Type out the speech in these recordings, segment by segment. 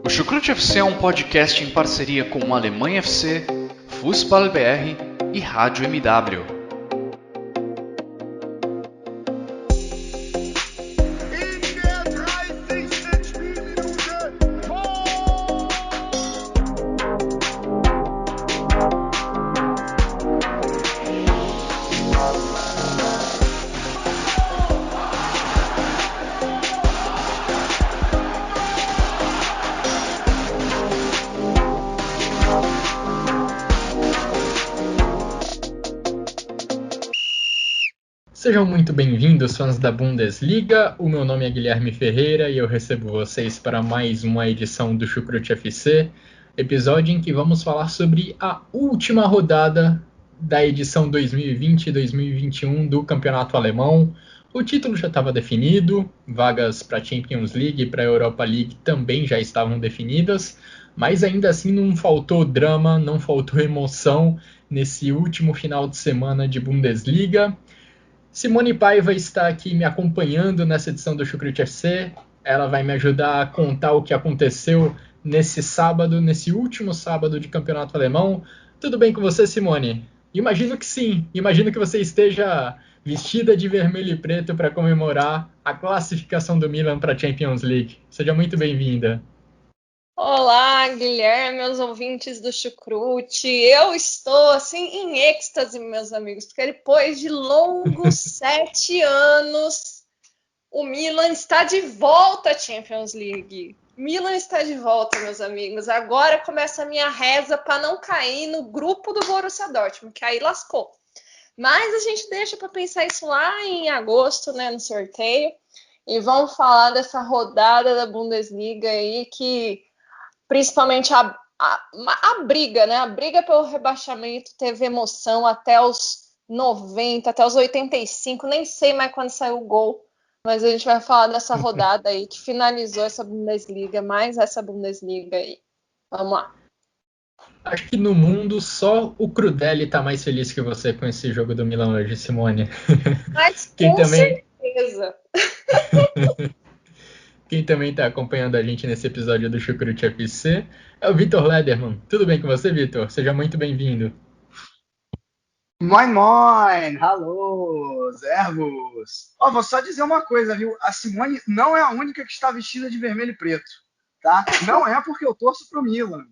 O Chucrute FC é um podcast em parceria com Alemanha FC, Fußball BR e Rádio MW. Sejam muito bem-vindos, fãs da Bundesliga. O meu nome é Guilherme Ferreira e eu recebo vocês para mais uma edição do Chucrute FC, episódio em que vamos falar sobre a última rodada da edição 2020-2021 do Campeonato Alemão. O título já estava definido, vagas para a Champions League e para a Europa League também já estavam definidas, mas ainda assim não faltou drama, não faltou emoção nesse último final de semana de Bundesliga. Simone Paiva está aqui me acompanhando nessa edição do Chucrute FC. Ela vai me ajudar a contar o que aconteceu nesse sábado, nesse último sábado de campeonato alemão. Tudo bem com você, Simone? Imagino que sim. Imagino que você esteja vestida de vermelho e preto para comemorar a classificação do Milan para a Champions League. Seja muito bem-vinda. Olá, Guilherme, meus ouvintes do Chucrute. Eu estou, assim, em êxtase, meus amigos, porque depois de longos 7 anos, o Milan está de volta à Champions League. Milan está de volta, meus amigos. Agora começa a minha reza para não cair no grupo do Borussia Dortmund, que aí lascou. Mas a gente deixa para pensar isso lá em agosto, né, no sorteio. E vamos falar dessa rodada da Bundesliga aí que... Principalmente a briga, né? A briga pelo rebaixamento teve emoção até os 90, até os 85, nem sei mais quando saiu o gol, mas a gente vai falar dessa rodada aí que finalizou essa Bundesliga, mais essa Bundesliga aí. Vamos lá. Acho que no mundo só o Crudelli tá mais feliz que você com esse jogo do Milan hoje, Simone. Mas com certeza. Quem também está acompanhando a gente nesse episódio do Chucrute FC é o Vitor Lederman. Tudo bem com você, Vitor? Seja muito bem-vindo. Moin, moin! Alô, servus! Vou só dizer uma coisa, viu? A Simone não é a única que está vestida de vermelho e preto, tá? Não é porque eu torço pro Milan.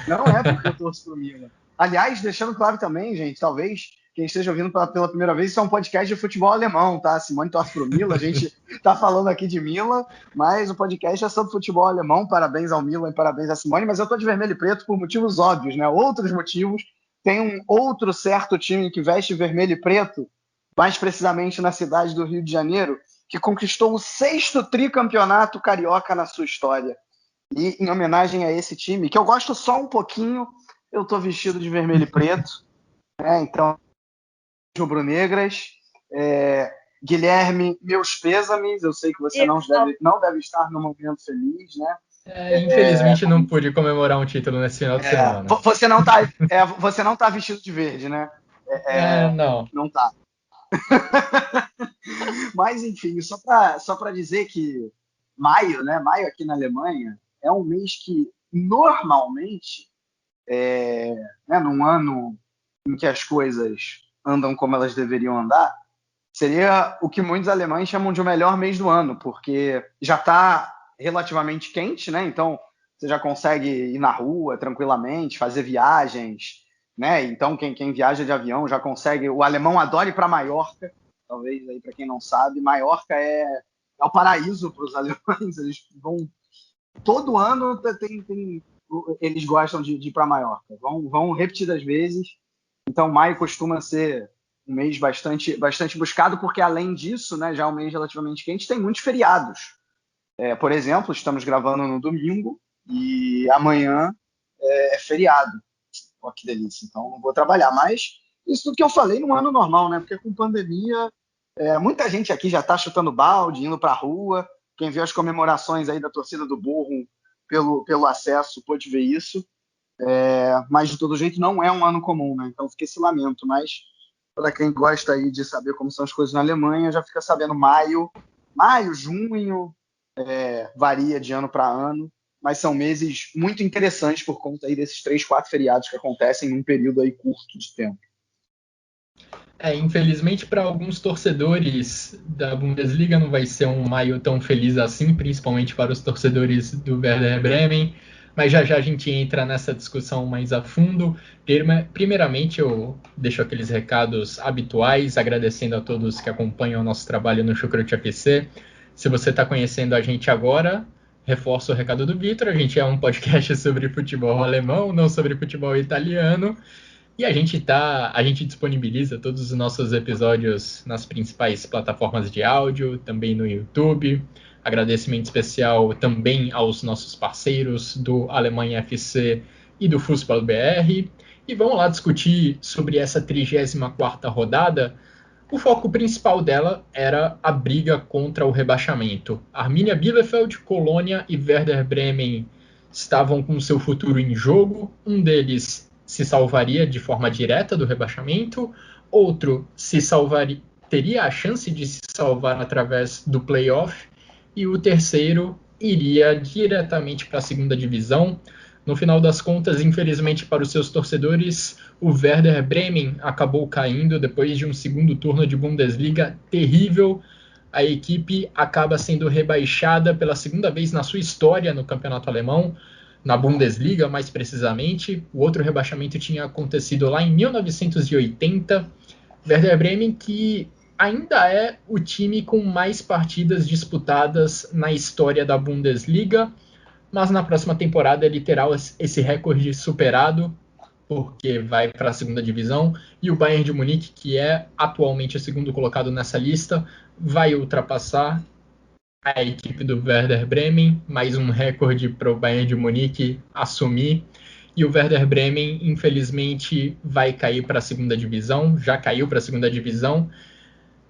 Não é porque eu torço pro Milan. Aliás, deixando claro também, gente, talvez quem esteja ouvindo pela primeira vez, isso é um podcast de futebol alemão, tá? A Simone torce pro Milan, a gente tá falando aqui de Milan, mas o podcast é sobre futebol alemão. Parabéns ao Milan e parabéns à Simone, mas eu tô de vermelho e preto por motivos óbvios, né? Outros motivos. Tem um outro certo time que veste vermelho e preto, mais precisamente na cidade do Rio de Janeiro, que conquistou o 6º tricampeonato carioca na sua história. E em homenagem a esse time, que eu gosto só um pouquinho, eu tô vestido de vermelho e preto, né? Então, rubro-negras. Guilherme, meus pêsames, eu sei que você não deve estar num momento feliz, né? Infelizmente não pude comemorar um título nesse final de semana. Você não tá vestido de verde, né? Não. Não tá. Mas, enfim, só para dizer que maio, né? Maio aqui na Alemanha é um mês que normalmente, né, num ano em que as coisas andam como elas deveriam andar, seria o que muitos alemães chamam de o melhor mês do ano, porque já está relativamente quente, né? Então você já consegue ir na rua tranquilamente, fazer viagens, né? Então quem viaja de avião já consegue. O alemão adora ir para Maiorca, talvez aí para quem não sabe, Maiorca é o paraíso para os alemães. Eles vão todo ano, eles gostam de ir para Maiorca, vão repetidas vezes. Então maio costuma ser um mês bastante buscado, porque além disso, né, já é um mês relativamente quente, tem muitos feriados. Por exemplo, estamos gravando no domingo e amanhã é feriado. Pô, que delícia, então não vou trabalhar. Mas isso tudo que eu falei num ano normal, né? Porque com pandemia, muita gente aqui já está chutando balde, indo para a rua. Quem viu as comemorações aí da torcida do Bochum pelo acesso pôde ver isso. Mas de todo jeito não é um ano comum, né? Então fica esse lamento. Mas para quem gosta aí de saber como são as coisas na Alemanha, já fica sabendo maio, junho, varia de ano para ano, mas são meses muito interessantes por conta aí desses 3, 4 feriados que acontecem num período aí curto de tempo. Infelizmente para alguns torcedores da Bundesliga não vai ser um maio tão feliz assim, principalmente para os torcedores do Werder Bremen, mas já já a gente entra nessa discussão mais a fundo. Primeiramente eu deixo aqueles recados habituais, agradecendo a todos que acompanham o nosso trabalho no Chucrute FC. Se você está conhecendo a gente agora, reforço o recado do Vitor, a gente é um podcast sobre futebol alemão, não sobre futebol italiano. E a gente disponibiliza todos os nossos episódios nas principais plataformas de áudio, também no YouTube. Agradecimento especial também aos nossos parceiros do Alemanha FC e do Fußball BR. E vamos lá discutir sobre essa 34ª rodada. O foco principal dela era a briga contra o rebaixamento. Arminia Bielefeld, Colônia e Werder Bremen estavam com seu futuro em jogo. Um deles se salvaria de forma direta do rebaixamento, outro teria a chance de se salvar através do playoff, e o terceiro iria diretamente para a segunda divisão. No final das contas, infelizmente para os seus torcedores, o Werder Bremen acabou caindo depois de um segundo turno de Bundesliga terrível. A equipe acaba sendo rebaixada pela segunda vez na sua história no campeonato alemão, na Bundesliga, mais precisamente. O outro rebaixamento tinha acontecido lá em 1980. Werder Bremen, que ainda é o time com mais partidas disputadas na história da Bundesliga, mas na próxima temporada ele terá esse recorde superado, porque vai para a segunda divisão, e o Bayern de Munique, que é atualmente o segundo colocado nessa lista, vai ultrapassar a equipe do Werder Bremen, mais um recorde para o Bayern de Munique assumir. E o Werder Bremen, infelizmente, vai cair para a segunda divisão, já caiu para a segunda divisão.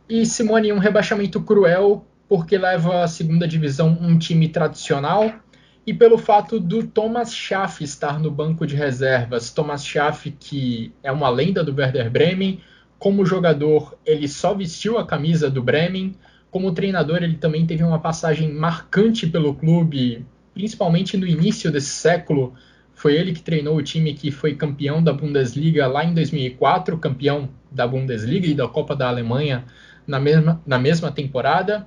E, Simone, um rebaixamento cruel, porque leva à segunda divisão um time tradicional, e pelo fato do Thomas Schaff estar no banco de reservas. Thomas Schaff, que é uma lenda do Werder Bremen, como jogador, ele só vestiu a camisa do Bremen. Como treinador, ele também teve uma passagem marcante pelo clube, principalmente no início desse século. Foi ele que treinou o time que foi campeão da Bundesliga lá em 2004, campeão da Bundesliga e da Copa da Alemanha na mesma temporada.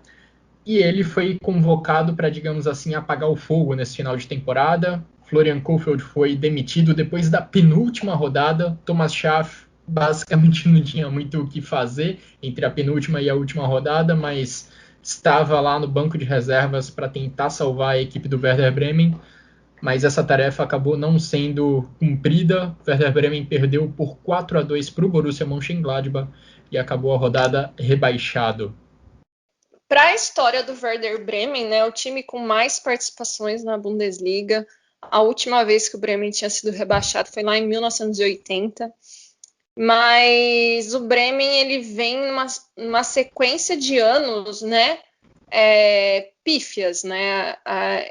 E ele foi convocado para, digamos assim, apagar o fogo nesse final de temporada. Florian Kohfeldt foi demitido depois da penúltima rodada. Thomas Schaff basicamente não tinha muito o que fazer entre a penúltima e a última rodada, mas estava lá no banco de reservas para tentar salvar a equipe do Werder Bremen, mas essa tarefa acabou não sendo cumprida. O Werder Bremen perdeu por 4-2 para o Borussia Mönchengladbach e acabou a rodada rebaixado. Para a história do Werder Bremen, né, o time com mais participações na Bundesliga, a última vez que o Bremen tinha sido rebaixado foi lá em 1980. Mas o Bremen ele vem numa sequência de anos, né, pífias, né?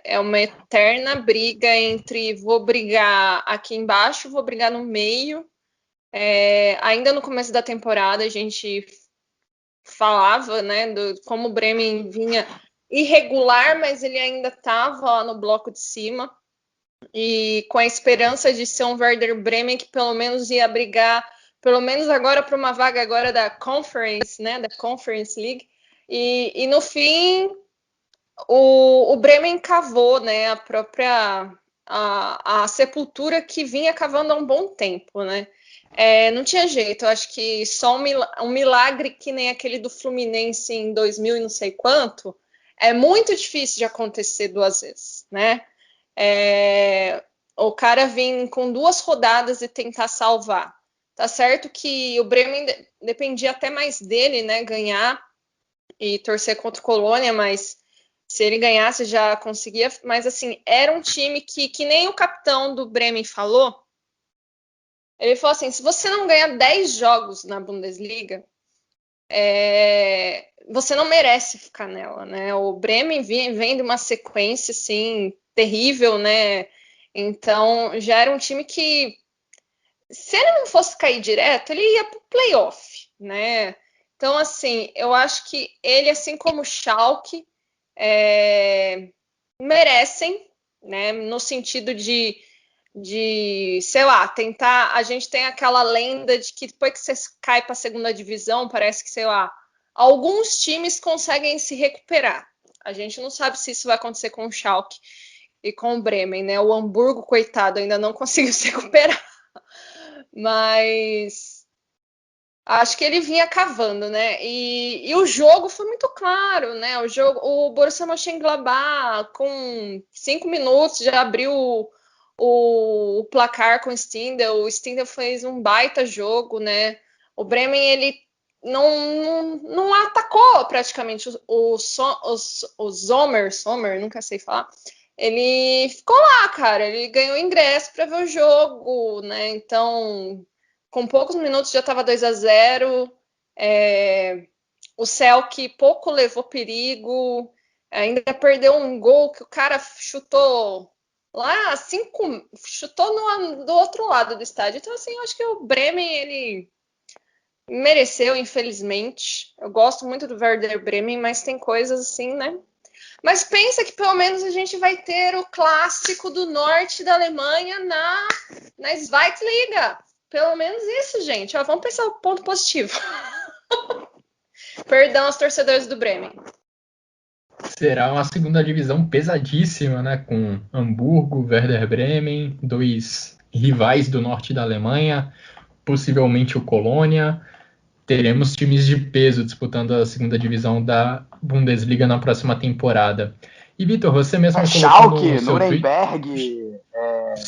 É uma eterna briga entre vou brigar aqui embaixo, vou brigar no meio. Ainda no começo da temporada a gente falava, né, como o Bremen vinha irregular, mas ele ainda estava lá no bloco de cima, e com a esperança de ser um Werder Bremen que pelo menos ia brigar pelo menos agora para uma vaga agora da Conference, né, da Conference League, e no fim o Bremen cavou, né, a sepultura que vinha cavando há um bom tempo, né. Não tinha jeito, eu acho que só um milagre que nem aquele do Fluminense em 2000 e não sei quanto, é muito difícil de acontecer duas vezes, né. O cara vir com 2 rodadas e tentar salvar. Tá certo que o Bremen dependia até mais dele, né, ganhar e torcer contra o Colônia, mas se ele ganhasse já conseguia. Mas assim, era um time que nem o capitão do Bremen falou. Ele falou assim, se você não ganhar 10 jogos na Bundesliga, você não merece ficar nela, né? O Bremen vem de uma sequência assim terrível, né? Então já era um time que, se ele não fosse cair direto, ele ia para o playoff, né? Então, assim, eu acho que ele, assim como o Schalke, merecem, né? No sentido de sei lá, tentar. A gente tem aquela lenda de que depois que você cai para a segunda divisão, parece que, sei lá, alguns times conseguem se recuperar. A gente não sabe se isso vai acontecer com o Schalke e com o Bremen, né? O Hamburgo, coitado, ainda não conseguiu se recuperar. Mas acho que ele vinha cavando, né? E o jogo foi muito claro, né? O Borussia Mönchengladbach, com 5 minutos, já abriu o placar com o Stindl. O Stindl fez um baita jogo, né? O Bremen, ele não atacou praticamente o Sommer, nunca sei falar. Ele ficou lá, cara. Ele ganhou ingresso para ver o jogo, né? Então, com poucos minutos já estava 2-0. O Selke pouco levou perigo. Ainda perdeu um gol que o cara chutou lá, chutou do outro lado do estádio. Então, assim, eu acho que o Bremen, ele mereceu, infelizmente. Eu gosto muito do Werder Bremen, mas tem coisas assim, né? Mas pensa que pelo menos a gente vai ter o clássico do norte da Alemanha na Zweitliga. Pelo menos isso, gente. Ó, vamos pensar o ponto positivo. Perdão aos torcedores do Bremen. Será uma segunda divisão pesadíssima, né? Com Hamburgo, Werder Bremen, 2 rivais do norte da Alemanha, possivelmente o Colônia. Teremos times de peso disputando a segunda divisão da Bundesliga na próxima temporada. E, Vitor, você mesmo colocou Schalke, no seu Nuremberg,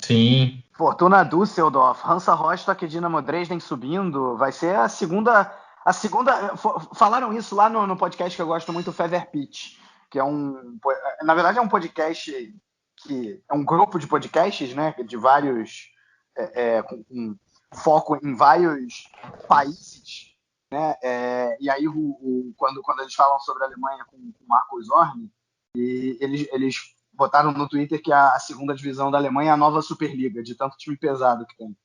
Sim. Fortuna Düsseldorf, Hansa Rostock e Dinamo Dresden subindo. Vai ser a segunda. Falaram isso lá no podcast que eu gosto muito, o Fever Pitch, que na verdade é um podcast que é um grupo de podcasts, né, de vários com foco em vários países, né? E aí quando eles falam sobre a Alemanha com o Marcos Zorni, e eles botaram no Twitter que a segunda divisão da Alemanha é a nova Superliga, de tanto time pesado que tem.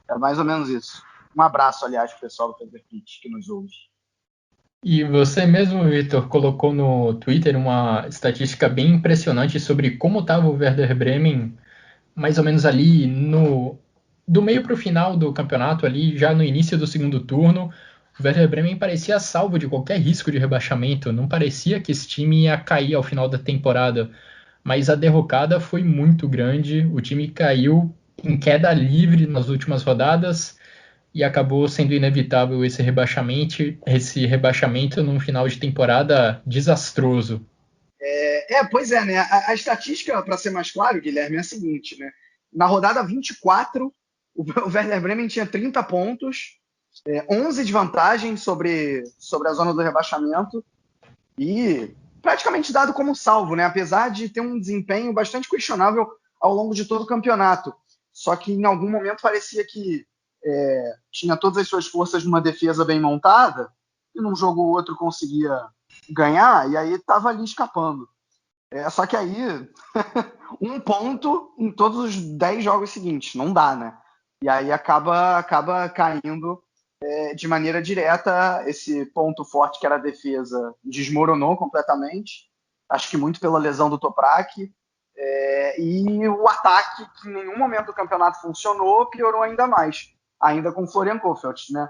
É mais ou menos isso. Um abraço, aliás, pro pessoal do Fever Pitch que nos ouve. E você mesmo, Vitor, colocou no Twitter uma estatística bem impressionante sobre como estava o Werder Bremen, mais ou menos ali do meio para o final do campeonato, ali já no início do segundo turno. O Werder Bremen parecia salvo de qualquer risco de rebaixamento, não parecia que esse time ia cair ao final da temporada, mas a derrocada foi muito grande, o time caiu em queda livre nas últimas rodadas e acabou sendo inevitável esse rebaixamento num final de temporada desastroso. Pois é, né? A estatística, para ser mais claro, Guilherme, é a seguinte, né? Na rodada 24, o Werder Bremen tinha 30 pontos, 11 de vantagem sobre a zona do rebaixamento e praticamente dado como salvo, né? Apesar de ter um desempenho bastante questionável ao longo de todo o campeonato. Só que em algum momento parecia que tinha todas as suas forças numa defesa bem montada e num jogo ou outro conseguia ganhar e aí estava ali escapando. Só que aí, um ponto em todos os 10 jogos seguintes, não dá, né? E aí acaba caindo de maneira direta. Esse ponto forte que era a defesa desmoronou completamente, acho que muito pela lesão do Toprak, e o ataque, que em nenhum momento do campeonato funcionou, piorou ainda mais, ainda com o Florian Kohfeldt, né?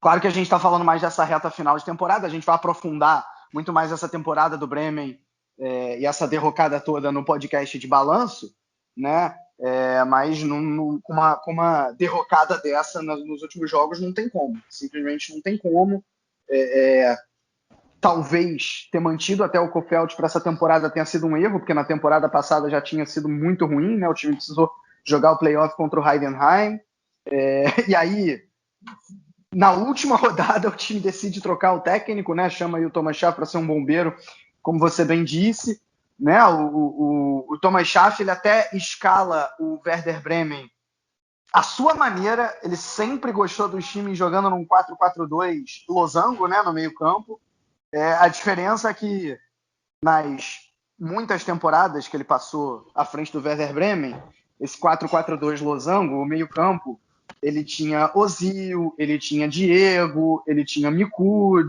Claro que a gente está falando mais dessa reta final de temporada, a gente vai aprofundar muito mais essa temporada do Bremen e essa derrocada toda no podcast de balanço, né? Mas com uma derrocada dessa nos últimos jogos não tem como, simplesmente não tem como. Talvez ter mantido até o Kohfeldt para essa temporada tenha sido um erro, porque na temporada passada já tinha sido muito ruim, né? O time precisou jogar o playoff contra o Heidenheim, e aí na última rodada o time decide trocar o técnico, né? Chama aí o Thomas Schaaf para ser um bombeiro, como você bem disse, né? O Thomas Schaaf, ele até escala o Werder Bremen à sua maneira. Ele sempre gostou dos times jogando num 4-4-2 losango, né? No meio campo. A diferença é que nas muitas temporadas que ele passou à frente do Werder Bremen, esse 4-4-2 losango, o meio campo, ele tinha Ozil, ele tinha Diego, ele tinha Mikud,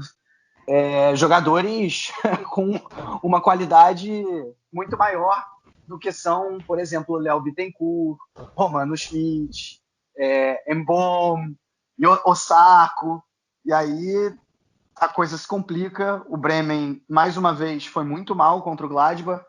jogadores com uma qualidade muito maior do que são, por exemplo, Léo Bittencourt, Romano Schmidt, Mbom, Osako, e aí a coisa se complica. O Bremen, mais uma vez, foi muito mal contra o Gladbach,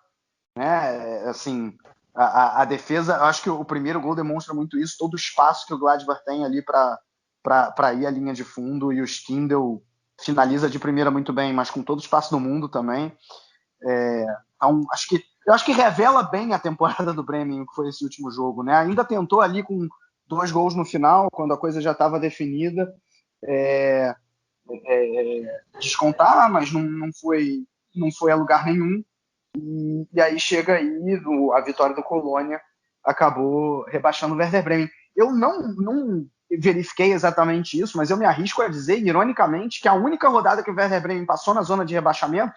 né? Assim, a defesa, eu acho que o primeiro gol demonstra muito isso, todo o espaço que o Gladbach tem ali para ir à linha de fundo, e o Stindl finaliza de primeira muito bem, mas com todo o espaço do mundo também. Então, eu acho que revela bem a temporada do Bremen, que foi esse último jogo, né? Ainda tentou ali com 2 gols no final, quando a coisa já estava definida, descontar, mas não foi a lugar nenhum. E aí chega aí a vitória do Colônia, acabou rebaixando o Werder Bremen. Eu não verifiquei exatamente isso, mas eu me arrisco a dizer, ironicamente, que a única rodada que o Werder Bremen passou na zona de rebaixamento,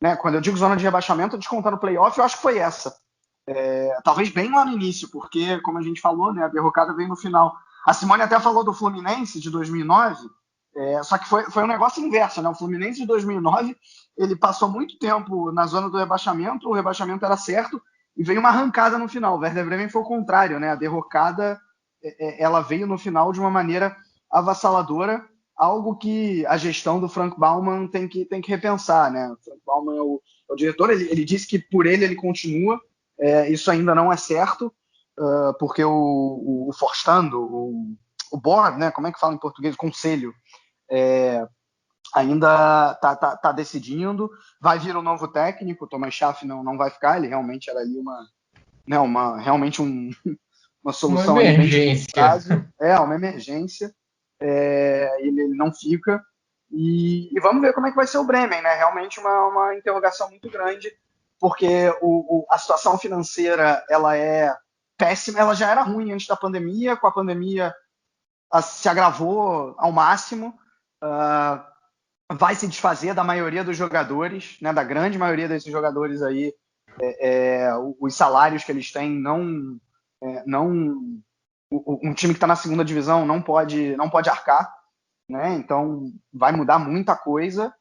né, quando eu digo zona de rebaixamento, descontando o playoff, eu acho que foi essa. Talvez bem lá no início, porque, como a gente falou, né, a derrocada veio no final. A Simone até falou do Fluminense de 2009, só que foi um negócio inverso, né? O Fluminense de 2009, ele passou muito tempo na zona do rebaixamento, o rebaixamento era certo, e veio uma arrancada no final. O Werder Bremen foi o contrário, né? A derrocada, ela veio no final de uma maneira avassaladora, algo que a gestão do Frank Baumann tem que repensar, né? O Frank Baumann é o diretor, ele disse que por ele continua, isso ainda não é certo, porque o Vorstand, o board, né? Como é que fala em português? O conselho, ainda tá decidindo. Vai vir um novo técnico, o Thomas Schaff não vai ficar, ele realmente era ali realmente uma solução uma ali bem emergência. prazo, uma emergência, ele não fica, e vamos ver como é que vai ser o Bremen, né? Realmente uma interrogação muito grande, porque a situação financeira, ela é péssima, ela já era ruim antes da pandemia, com a pandemia se agravou ao máximo, vai se desfazer da maioria dos jogadores, né, da grande maioria desses jogadores aí, os salários que eles têm um time que está na segunda divisão não pode arcar, né? Então vai mudar muita coisa.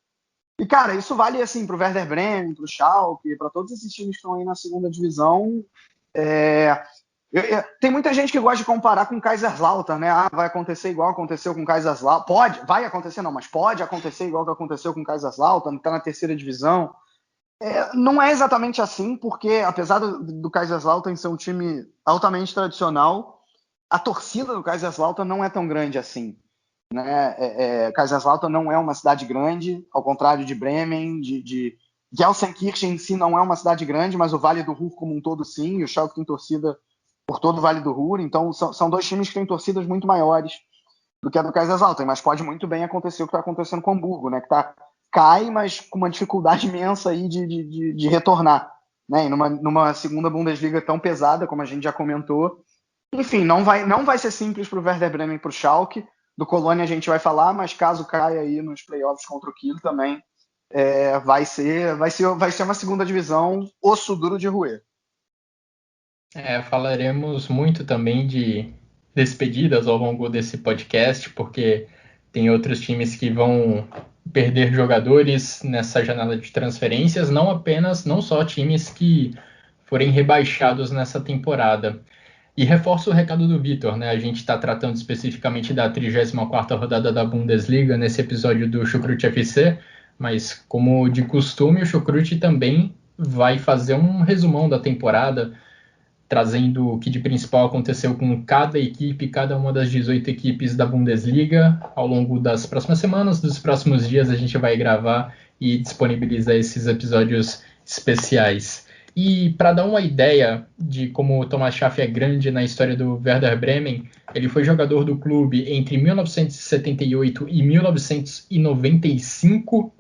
E, cara, isso vale assim para o Werder Bremen, para o Schalke, para todos esses times que estão aí na segunda divisão. Tem muita gente que gosta de comparar com o Kaiserslautern, né? Vai acontecer igual aconteceu com o Kaiserslautern. Vai acontecer não, mas pode acontecer igual que aconteceu com o Kaiserslautern, que está na terceira divisão. Não é exatamente assim, porque apesar do Kaiserslautern ser um time altamente tradicional, a torcida do Kaiserslautern não é tão grande assim, né? Kaiserslautern não é uma cidade grande, ao contrário de Bremen, de Gelsenkirchen em si não é uma cidade grande, mas o Vale do Ruhr como um todo sim, e o Schalke tem torcida por todo o Vale do Ruhr, então são 2 times que têm torcidas muito maiores do que a do Kaiserslautern, mas pode muito bem acontecer o que está acontecendo com o Hamburgo, né? Que cai, mas com uma dificuldade imensa aí de retornar, né? E numa segunda Bundesliga tão pesada, como a gente já comentou. Enfim, não vai ser simples para o Werder Bremen e para o Schalke. Do Colônia a gente vai falar, mas caso caia aí nos playoffs contra o Kiel também, vai ser uma segunda divisão osso duro de roer. Falaremos muito também de despedidas ao longo desse podcast, porque tem outros times que vão perder jogadores nessa janela de transferências, não só times que forem rebaixados nessa temporada. E reforço o recado do Vitor, né? A gente está tratando especificamente da 34ª rodada da Bundesliga nesse episódio do Chucrute FC, mas como de costume, o Chucrute também vai fazer um resumão da temporada, trazendo o que de principal aconteceu com cada equipe, cada uma das 18 equipes da Bundesliga. Ao longo das próximas semanas, dos próximos dias, a gente vai gravar e disponibilizar esses episódios especiais. E para dar uma ideia de como o Thomas Schaff é grande na história do Werder Bremen, ele foi jogador do clube entre 1978 e 1995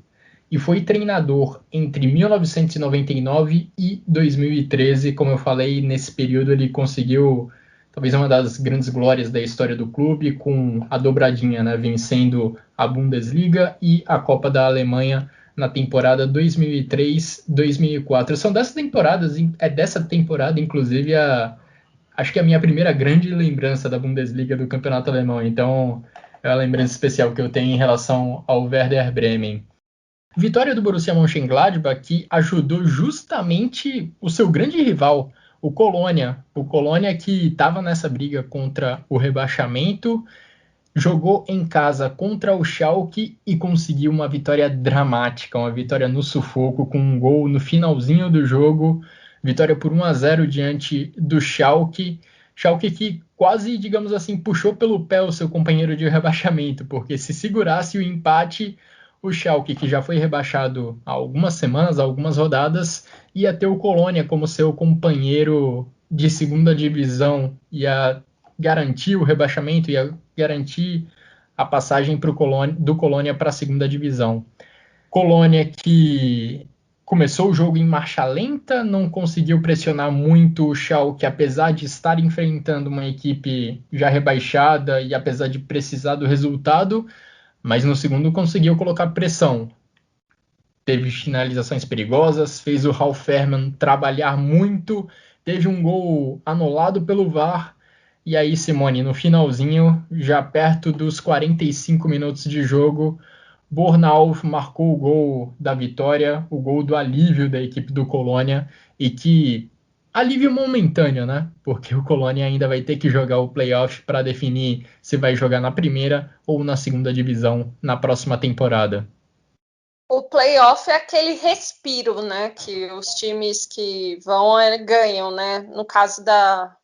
e foi treinador entre 1999 e 2013. Como eu falei, nesse período ele conseguiu talvez uma das grandes glórias da história do clube, com a dobradinha, né, vencendo a Bundesliga e a Copa da Alemanha na temporada 2003-2004. São dessas temporadas, dessa temporada, inclusive, acho que a minha primeira grande lembrança da Bundesliga, do campeonato alemão. Então, é uma lembrança especial que eu tenho em relação ao Werder Bremen. Vitória do Borussia Mönchengladbach que ajudou justamente o seu grande rival, o Colônia. O Colônia que estava nessa briga contra o rebaixamento, jogou em casa contra o Schalke e conseguiu uma vitória dramática, uma vitória no sufoco, com um gol no finalzinho do jogo, vitória por 1-0 diante do Schalke. Schalke que quase, digamos assim, puxou pelo pé o seu companheiro de rebaixamento, porque se segurasse o empate, o Schalke, que já foi rebaixado há algumas semanas, há algumas rodadas, ia ter o Colônia como seu companheiro de segunda divisão, ia garantir o rebaixamento, ia garantir a passagem do Colônia para a segunda divisão. Colônia que começou o jogo em marcha lenta, não conseguiu pressionar muito o Schalke, apesar de estar enfrentando uma equipe já rebaixada e apesar de precisar do resultado, mas no segundo conseguiu colocar pressão. Teve finalizações perigosas, fez o Ralf Fährmann trabalhar muito, teve um gol anulado pelo VAR. E aí, Simone, no finalzinho, já perto dos 45 minutos de jogo, Bornau marcou o gol da vitória, o gol do alívio da equipe do Colônia, e que alívio momentâneo, né? Porque o Colônia ainda vai ter que jogar o playoff para definir se vai jogar na primeira ou na segunda divisão na próxima temporada. O playoff é aquele respiro, né? Que os times que vão ganham, né? No caso da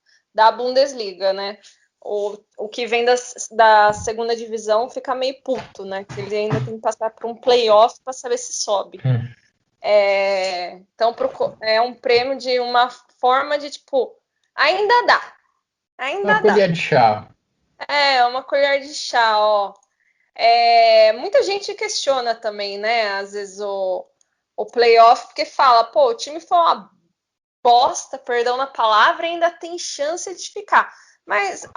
Bundesliga, né? O que vem da segunda divisão fica meio puto, né? Que ele ainda tem que passar por um playoff para saber se sobe. Então, é um prêmio de uma forma de tipo, ainda dá. Uma colher de chá. É, uma colher de chá, ó. Muita gente questiona também, né? Às vezes o playoff, porque fala, pô, o time foi uma bosta, perdão na palavra, e ainda tem chance de ficar. Mas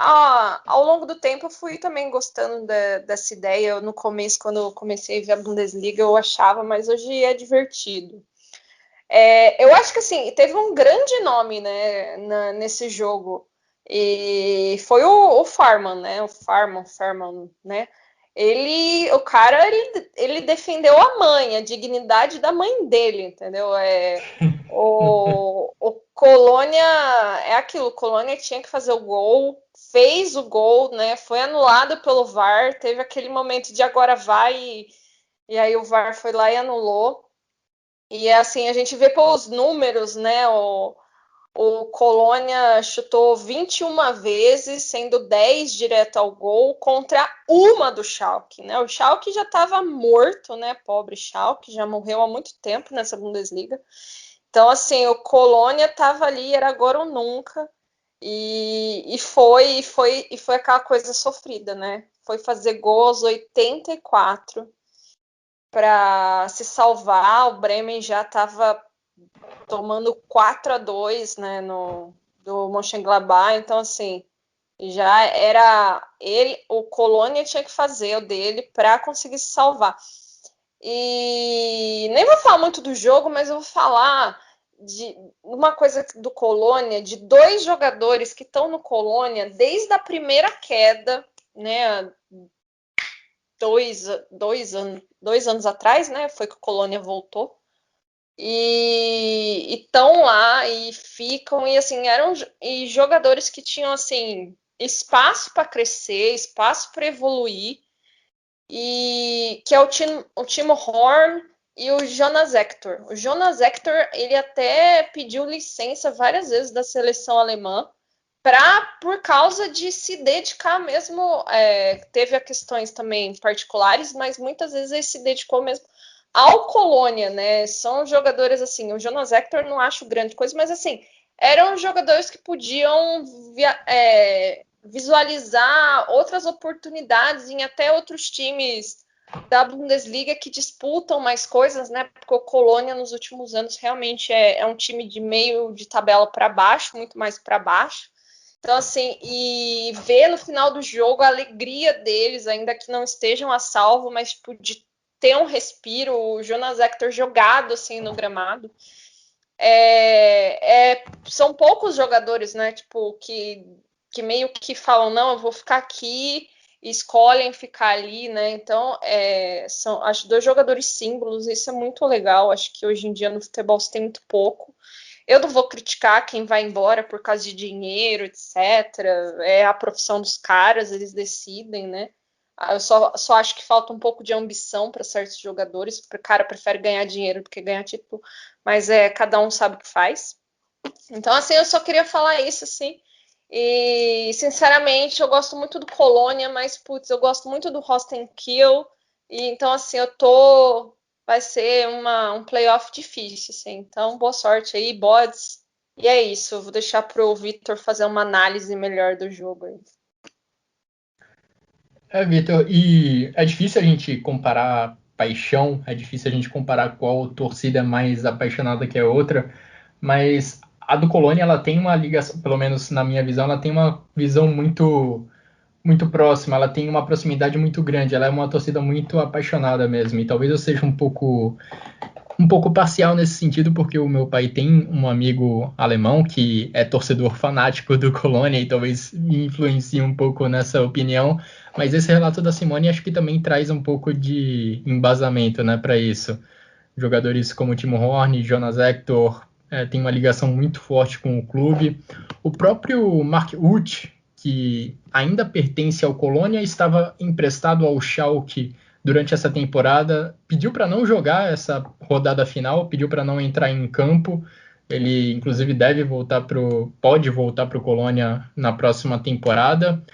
ao longo do tempo eu fui também gostando dessa ideia. No começo, quando eu comecei a ver a Bundesliga, eu achava, mas hoje é divertido. Eu acho que assim, teve um grande nome, né, nesse jogo. E foi o Fährmann, né? O Fährmann, né? O cara, ele defendeu a mãe, a dignidade da mãe dele, entendeu? O Colônia é aquilo, o Colônia tinha que fazer o gol, fez o gol, né? Foi anulado pelo VAR, teve aquele momento de agora vai, e aí o VAR foi lá e anulou. E assim, a gente vê pelos números, né? O Colônia chutou 21 vezes, sendo 10 direto ao gol, contra uma do Schalke, né? O Schalke já estava morto, né? Pobre Schalke, já morreu há muito tempo nessa Bundesliga. Então, assim, o Colônia estava ali, era agora ou nunca. E foi aquela coisa sofrida, né? Foi fazer gol aos 84 para se salvar. O Bremen já estava tomando 4-2, né, do Mönchengladbach, então assim, já era o Colônia tinha que fazer o dele para conseguir se salvar. E nem vou falar muito do jogo, mas eu vou falar de uma coisa do Colônia, de dois jogadores que estão no Colônia desde a primeira queda, né, dois anos atrás, né, foi que o Colônia voltou. E estão lá e ficam, e assim, eram jogadores que tinham assim espaço para crescer, espaço para evoluir, e que é o Timo Horn e o Jonas Hector. O Jonas Hector, ele até pediu licença várias vezes da seleção alemã por causa de se dedicar mesmo, teve questões também particulares, mas muitas vezes ele se dedicou mesmo ao Colônia, né? São jogadores assim, o Jonas Hector não acho grande coisa, mas assim, eram jogadores que podiam visualizar outras oportunidades em até outros times da Bundesliga que disputam mais coisas, né? Porque o Colônia nos últimos anos realmente é um time de meio de tabela para baixo, muito mais para baixo. Então, assim, e ver no final do jogo a alegria deles, ainda que não estejam a salvo, mas tipo, de ter um respiro, o Jonas Hector jogado assim no gramado. São poucos jogadores, né, tipo, que meio que falam, não, eu vou ficar aqui e escolhem ficar ali, né? Então, são, acho, 2 jogadores símbolos, isso é muito legal. Acho que hoje em dia no futebol se tem muito pouco. Eu não vou criticar quem vai embora por causa de dinheiro, etc. É a profissão dos caras, eles decidem, né? Eu só acho que falta um pouco de ambição para certos jogadores, porque o cara prefere ganhar dinheiro do que ganhar título, mas cada um sabe o que faz. Então, assim, eu só queria falar isso, assim. E, sinceramente, eu gosto muito do Colônia, mas, putz, eu gosto muito do Rostenkiel. E, então, assim, vai ser um playoff difícil, assim. Então, boa sorte aí, bods. E é isso, eu vou deixar pro Vitor fazer uma análise melhor do jogo aí. Vitor, e é difícil a gente comparar paixão, é difícil a gente comparar qual torcida é mais apaixonada que a outra, mas a do Colônia, ela tem uma ligação, pelo menos na minha visão, ela tem uma visão muito próxima, ela tem uma proximidade muito grande, ela é uma torcida muito apaixonada mesmo, e talvez eu seja um pouco parcial nesse sentido, porque o meu pai tem um amigo alemão que é torcedor fanático do Colônia e talvez me influencie um pouco nessa opinião, mas esse relato da Simone acho que também traz um pouco de embasamento, né, para isso. Jogadores como Timo Horn, Jonas Hector, tem uma ligação muito forte com o clube. O próprio Mark Uth, que ainda pertence ao Colônia, estava emprestado ao Schalke durante essa temporada, pediu para não jogar essa rodada final, pediu para não entrar em campo. Ele, inclusive, pode voltar para o Colônia na próxima temporada.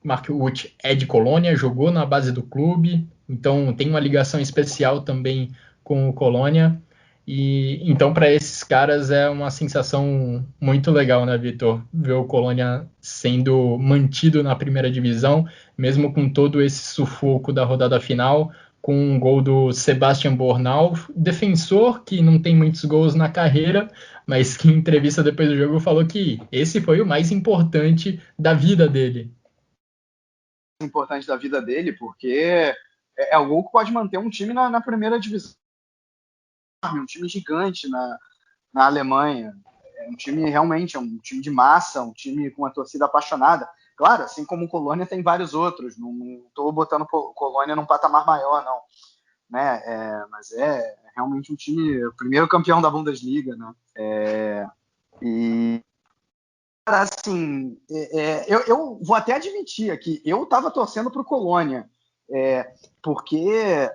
Mark Uth é de Colônia, jogou na base do clube, então tem uma ligação especial também com o Colônia. E então, para esses caras, é uma sensação muito legal, né, Vitor? Ver o Colônia sendo mantido na primeira divisão, mesmo com todo esse sufoco da rodada final, com um gol do Sebastian Bornau, defensor que não tem muitos gols na carreira, mas que em entrevista depois do jogo falou que esse foi o mais importante da vida dele. Importante da vida dele, porque é o gol que pode manter um time na primeira divisão. Um time gigante na Alemanha. É um time realmente, é um time de massa, um time com uma torcida apaixonada. Claro, assim como o Colônia tem vários outros. Não estou botando o Colônia num patamar maior, não. Né? Mas é realmente um time, o primeiro campeão da Bundesliga, né? E assim, eu vou até admitir aqui, eu estava torcendo para o Colônia, porque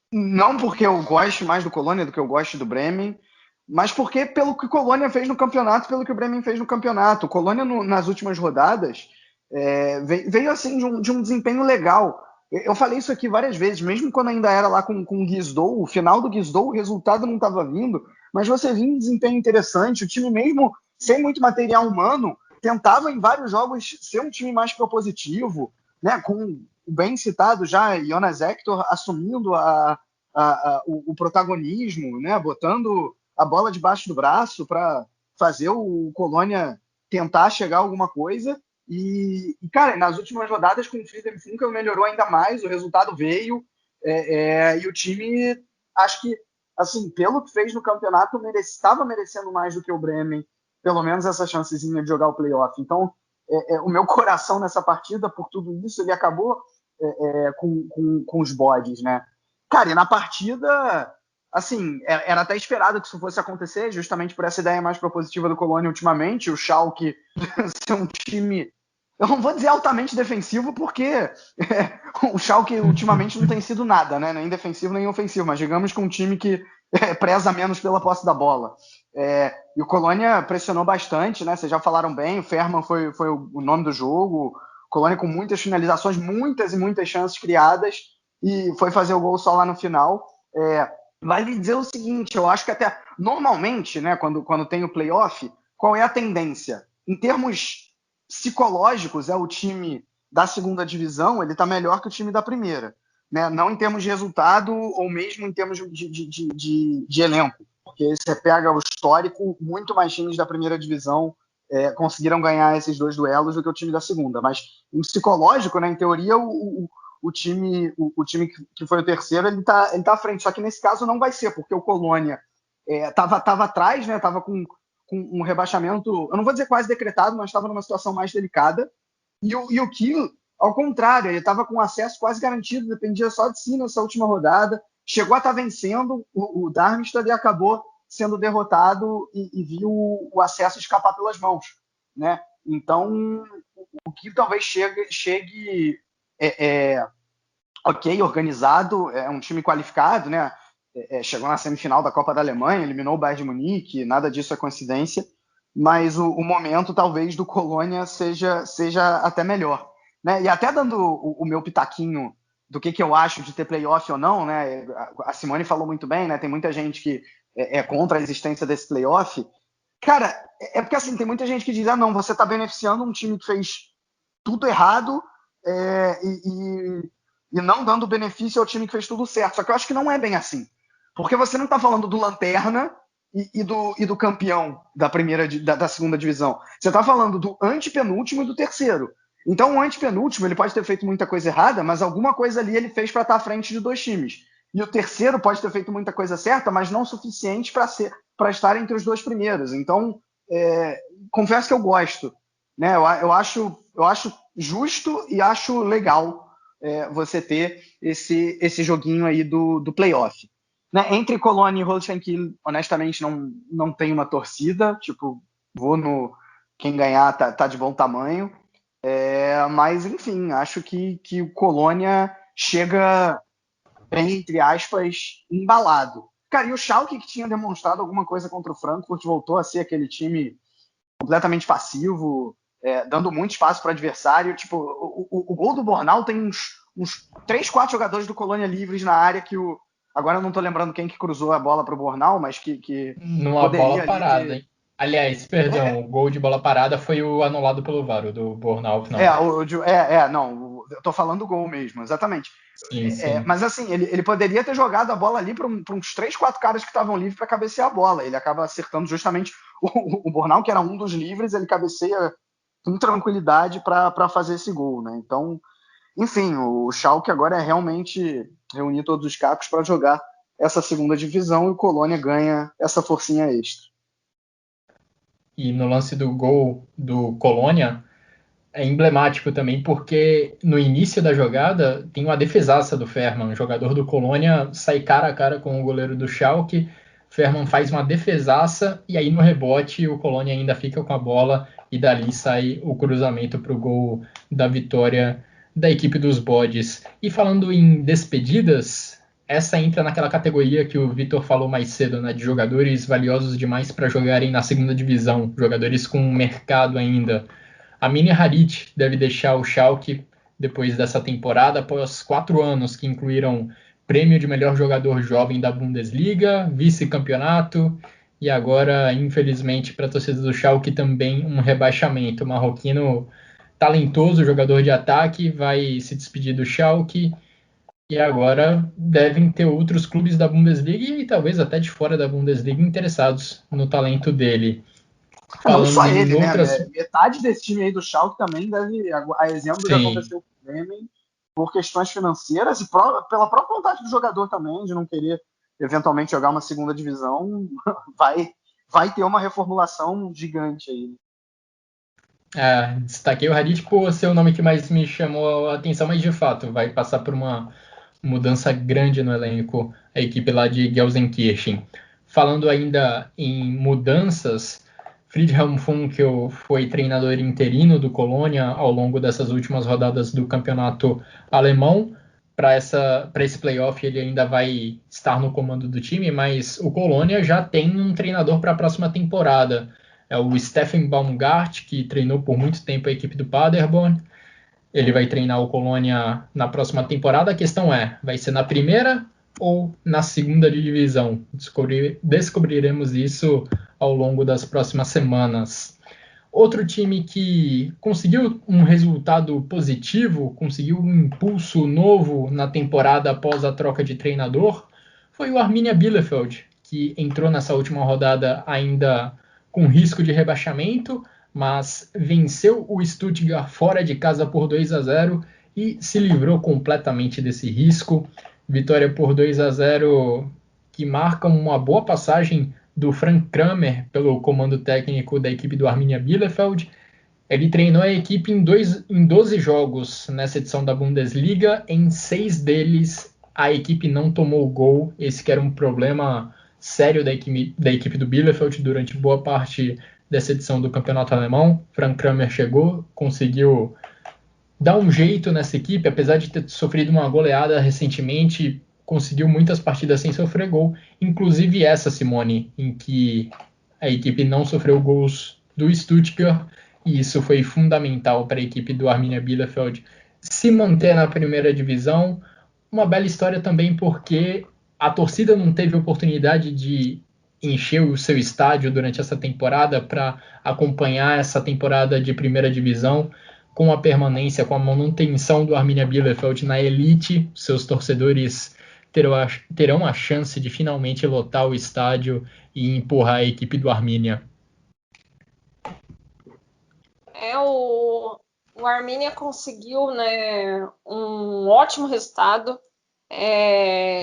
não porque eu gosto mais do Colônia do que eu gosto do Bremen, mas porque pelo que o Colônia fez no campeonato, pelo que o Bremen fez no campeonato. O Colônia nas últimas rodadas veio assim de um desempenho legal. Eu falei isso aqui várias vezes, mesmo quando ainda era lá com o Guizdou, o final do Guizdou, o resultado não estava vindo, mas você viu um desempenho interessante, o time mesmo sem muito material humano, tentava em vários jogos ser um time mais propositivo, né, com o bem citado já Jonas Hector assumindo o protagonismo, né, botando a bola debaixo do braço para fazer o Colônia tentar chegar a alguma coisa. E, cara, nas últimas rodadas com o Friedhelm Funkel melhorou ainda mais, o resultado veio, e o time, acho que, assim, pelo que fez no campeonato, estava merecendo mais do que o Bremen, pelo menos essa chancezinha de jogar o playoff. Então, o meu coração nessa partida, por tudo isso, ele acabou com os bodes, né? Cara, e na partida, assim, era até esperado que isso fosse acontecer, justamente por essa ideia mais propositiva do Colônia ultimamente, o Schalke ser um time, eu não vou dizer altamente defensivo, porque o Schalke ultimamente não tem sido nada, né? Nem defensivo, nem ofensivo, mas digamos que um time que preza menos pela posse da bola. E o Colônia pressionou bastante, né? Vocês já falaram bem, o Fährmann foi o nome do jogo, o Colônia com muitas finalizações, muitas e muitas chances criadas, e foi fazer o gol só lá no final. Vale dizer o seguinte, eu acho que até normalmente, né, quando tem o playoff, qual é a tendência? Em termos psicológicos, o time da segunda divisão, ele está melhor que o time da primeira, né? Não em termos de resultado ou mesmo em termos de elenco, porque você pega o histórico, muito mais times da primeira divisão conseguiram ganhar esses 2 duelos do que o time da segunda, mas em psicológico, né, em teoria, o time que foi o terceiro, ele tá à frente, só que nesse caso não vai ser, porque o Colônia tava atrás, né, tava com um rebaixamento, eu não vou dizer quase decretado, mas estava numa situação mais delicada, e o Kiel Ao contrário, ele estava com acesso quase garantido, dependia só de si nessa última rodada. Chegou a estar vencendo o Darmstadt e acabou sendo derrotado e viu o acesso escapar pelas mãos, né? Então, o que talvez chegue ok, organizado, é um time qualificado, né? Chegou na semifinal da Copa da Alemanha, eliminou o Bayern de Munique, nada disso é coincidência, mas o momento talvez do Colônia seja até melhor, né? E até dando o meu pitaquinho do que eu acho de ter playoff ou não, né? A Simone falou muito bem, né? Tem muita gente que é contra a existência desse playoff. Cara, é porque assim, tem muita gente que diz, não, você está beneficiando um time que fez tudo errado e não dando benefício ao time que fez tudo certo. Só que eu acho que não é bem assim. Porque você não está falando do Lanterna e do campeão da segunda divisão. Você está falando do antepenúltimo e do terceiro. Então o antepenúltimo ele pode ter feito muita coisa errada, mas alguma coisa ali ele fez para estar à frente de dois times. E o terceiro pode ter feito muita coisa certa, mas não o suficiente para estar entre os dois primeiros. Então, confesso que eu gosto. Né? Eu acho justo e acho legal você ter esse joguinho aí do playoff. Né? Entre Colônia e Holstein Kiel, honestamente, não tem uma torcida. Tipo, vou no... Quem ganhar tá de bom tamanho. Mas, enfim, acho que o Colônia chega bem, entre aspas, embalado. Cara, e o Schalke, que tinha demonstrado alguma coisa contra o Frankfurt, voltou a ser aquele time completamente passivo, dando muito espaço para o adversário. Tipo, o gol do Bornau tem uns 3, 4 jogadores do Colônia livres na área que agora eu não estou lembrando quem que cruzou a bola para o Bornau, mas que numa bola parada, hein? Aliás, perdão, o gol de bola parada foi o anulado pelo VAR, o do Bornau. Não, eu tô falando do gol mesmo, exatamente. Sim. Mas assim, ele poderia ter jogado a bola ali para uns 3, 4 caras que estavam livres para cabecear a bola. Ele acaba acertando justamente o Bornau, que era um dos livres, ele cabeceia com tranquilidade para fazer esse gol, né? Então, enfim, o Schalke agora é realmente reunir todos os cacos para jogar essa segunda divisão e o Colônia ganha essa forcinha extra. E no lance do gol do Colônia, é emblemático também, porque no início da jogada tem uma defesaça do Ferman. O jogador do Colônia sai cara a cara com o goleiro do Schalke. Ferman faz uma defesaça e aí no rebote o Colônia ainda fica com a bola e dali sai o cruzamento para o gol da vitória da equipe dos Bodes. E falando em despedidas, essa entra naquela categoria que o Vitor falou mais cedo, né, de jogadores valiosos demais para jogarem na segunda divisão, jogadores com mercado ainda. A Mini Harit deve deixar o Schalke depois dessa temporada, após 4 anos que incluíram prêmio de melhor jogador jovem da Bundesliga, vice-campeonato e agora, infelizmente, para a torcida do Schalke também um rebaixamento. O marroquino talentoso, jogador de ataque, vai se despedir do Schalke e agora devem ter outros clubes da Bundesliga e talvez até de fora da Bundesliga interessados no talento dele. Não só ele, né? Metade desse time aí do Schalke também deve, a exemplo do que aconteceu com o Bremen, por questões financeiras e pela própria vontade do jogador também, de não querer eventualmente jogar uma segunda divisão, vai ter uma reformulação gigante aí. Destaquei o Harit por ser o nome que mais me chamou a atenção, mas de fato vai passar por uma mudança grande no elenco, a equipe lá de Gelsenkirchen. Falando ainda em mudanças, Friedhelm Funkel foi treinador interino do Colônia ao longo dessas últimas rodadas do campeonato alemão. Para esse playoff ele ainda vai estar no comando do time, mas o Colônia já tem um treinador para a próxima temporada. É o Steffen Baumgart, que treinou por muito tempo a equipe do Paderborn. Ele vai treinar o Colônia na próxima temporada. A questão vai ser na primeira ou na segunda divisão? Descobriremos isso ao longo das próximas semanas. Outro time que conseguiu um resultado positivo, conseguiu um impulso novo na temporada após a troca de treinador, foi o Arminia Bielefeld, que entrou nessa última rodada ainda com risco de rebaixamento, mas venceu o Stuttgart fora de casa por 2-0 e se livrou completamente desse risco. Vitória por 2-0 que marca uma boa passagem do Frank Kramer pelo comando técnico da equipe do Arminia Bielefeld. Ele treinou a equipe em 12 jogos nessa edição da Bundesliga. Em 6 deles, a equipe não tomou gol. Esse que era um problema sério da equipe do Bielefeld durante boa parte dessa edição do campeonato alemão. Frank Kramer chegou, conseguiu dar um jeito nessa equipe, apesar de ter sofrido uma goleada recentemente, conseguiu muitas partidas sem sofrer gol, inclusive essa, Simone, em que a equipe não sofreu gols do Stuttgart, e isso foi fundamental para a equipe do Arminia Bielefeld se manter na primeira divisão. Uma bela história também porque a torcida não teve oportunidade de encher o seu estádio durante essa temporada para acompanhar essa temporada de primeira divisão. Com a permanência, com a manutenção do Arminia Bielefeld na elite, seus torcedores terão a chance de finalmente lotar o estádio e empurrar a equipe do Arminia. O Arminia conseguiu, né, um ótimo resultado.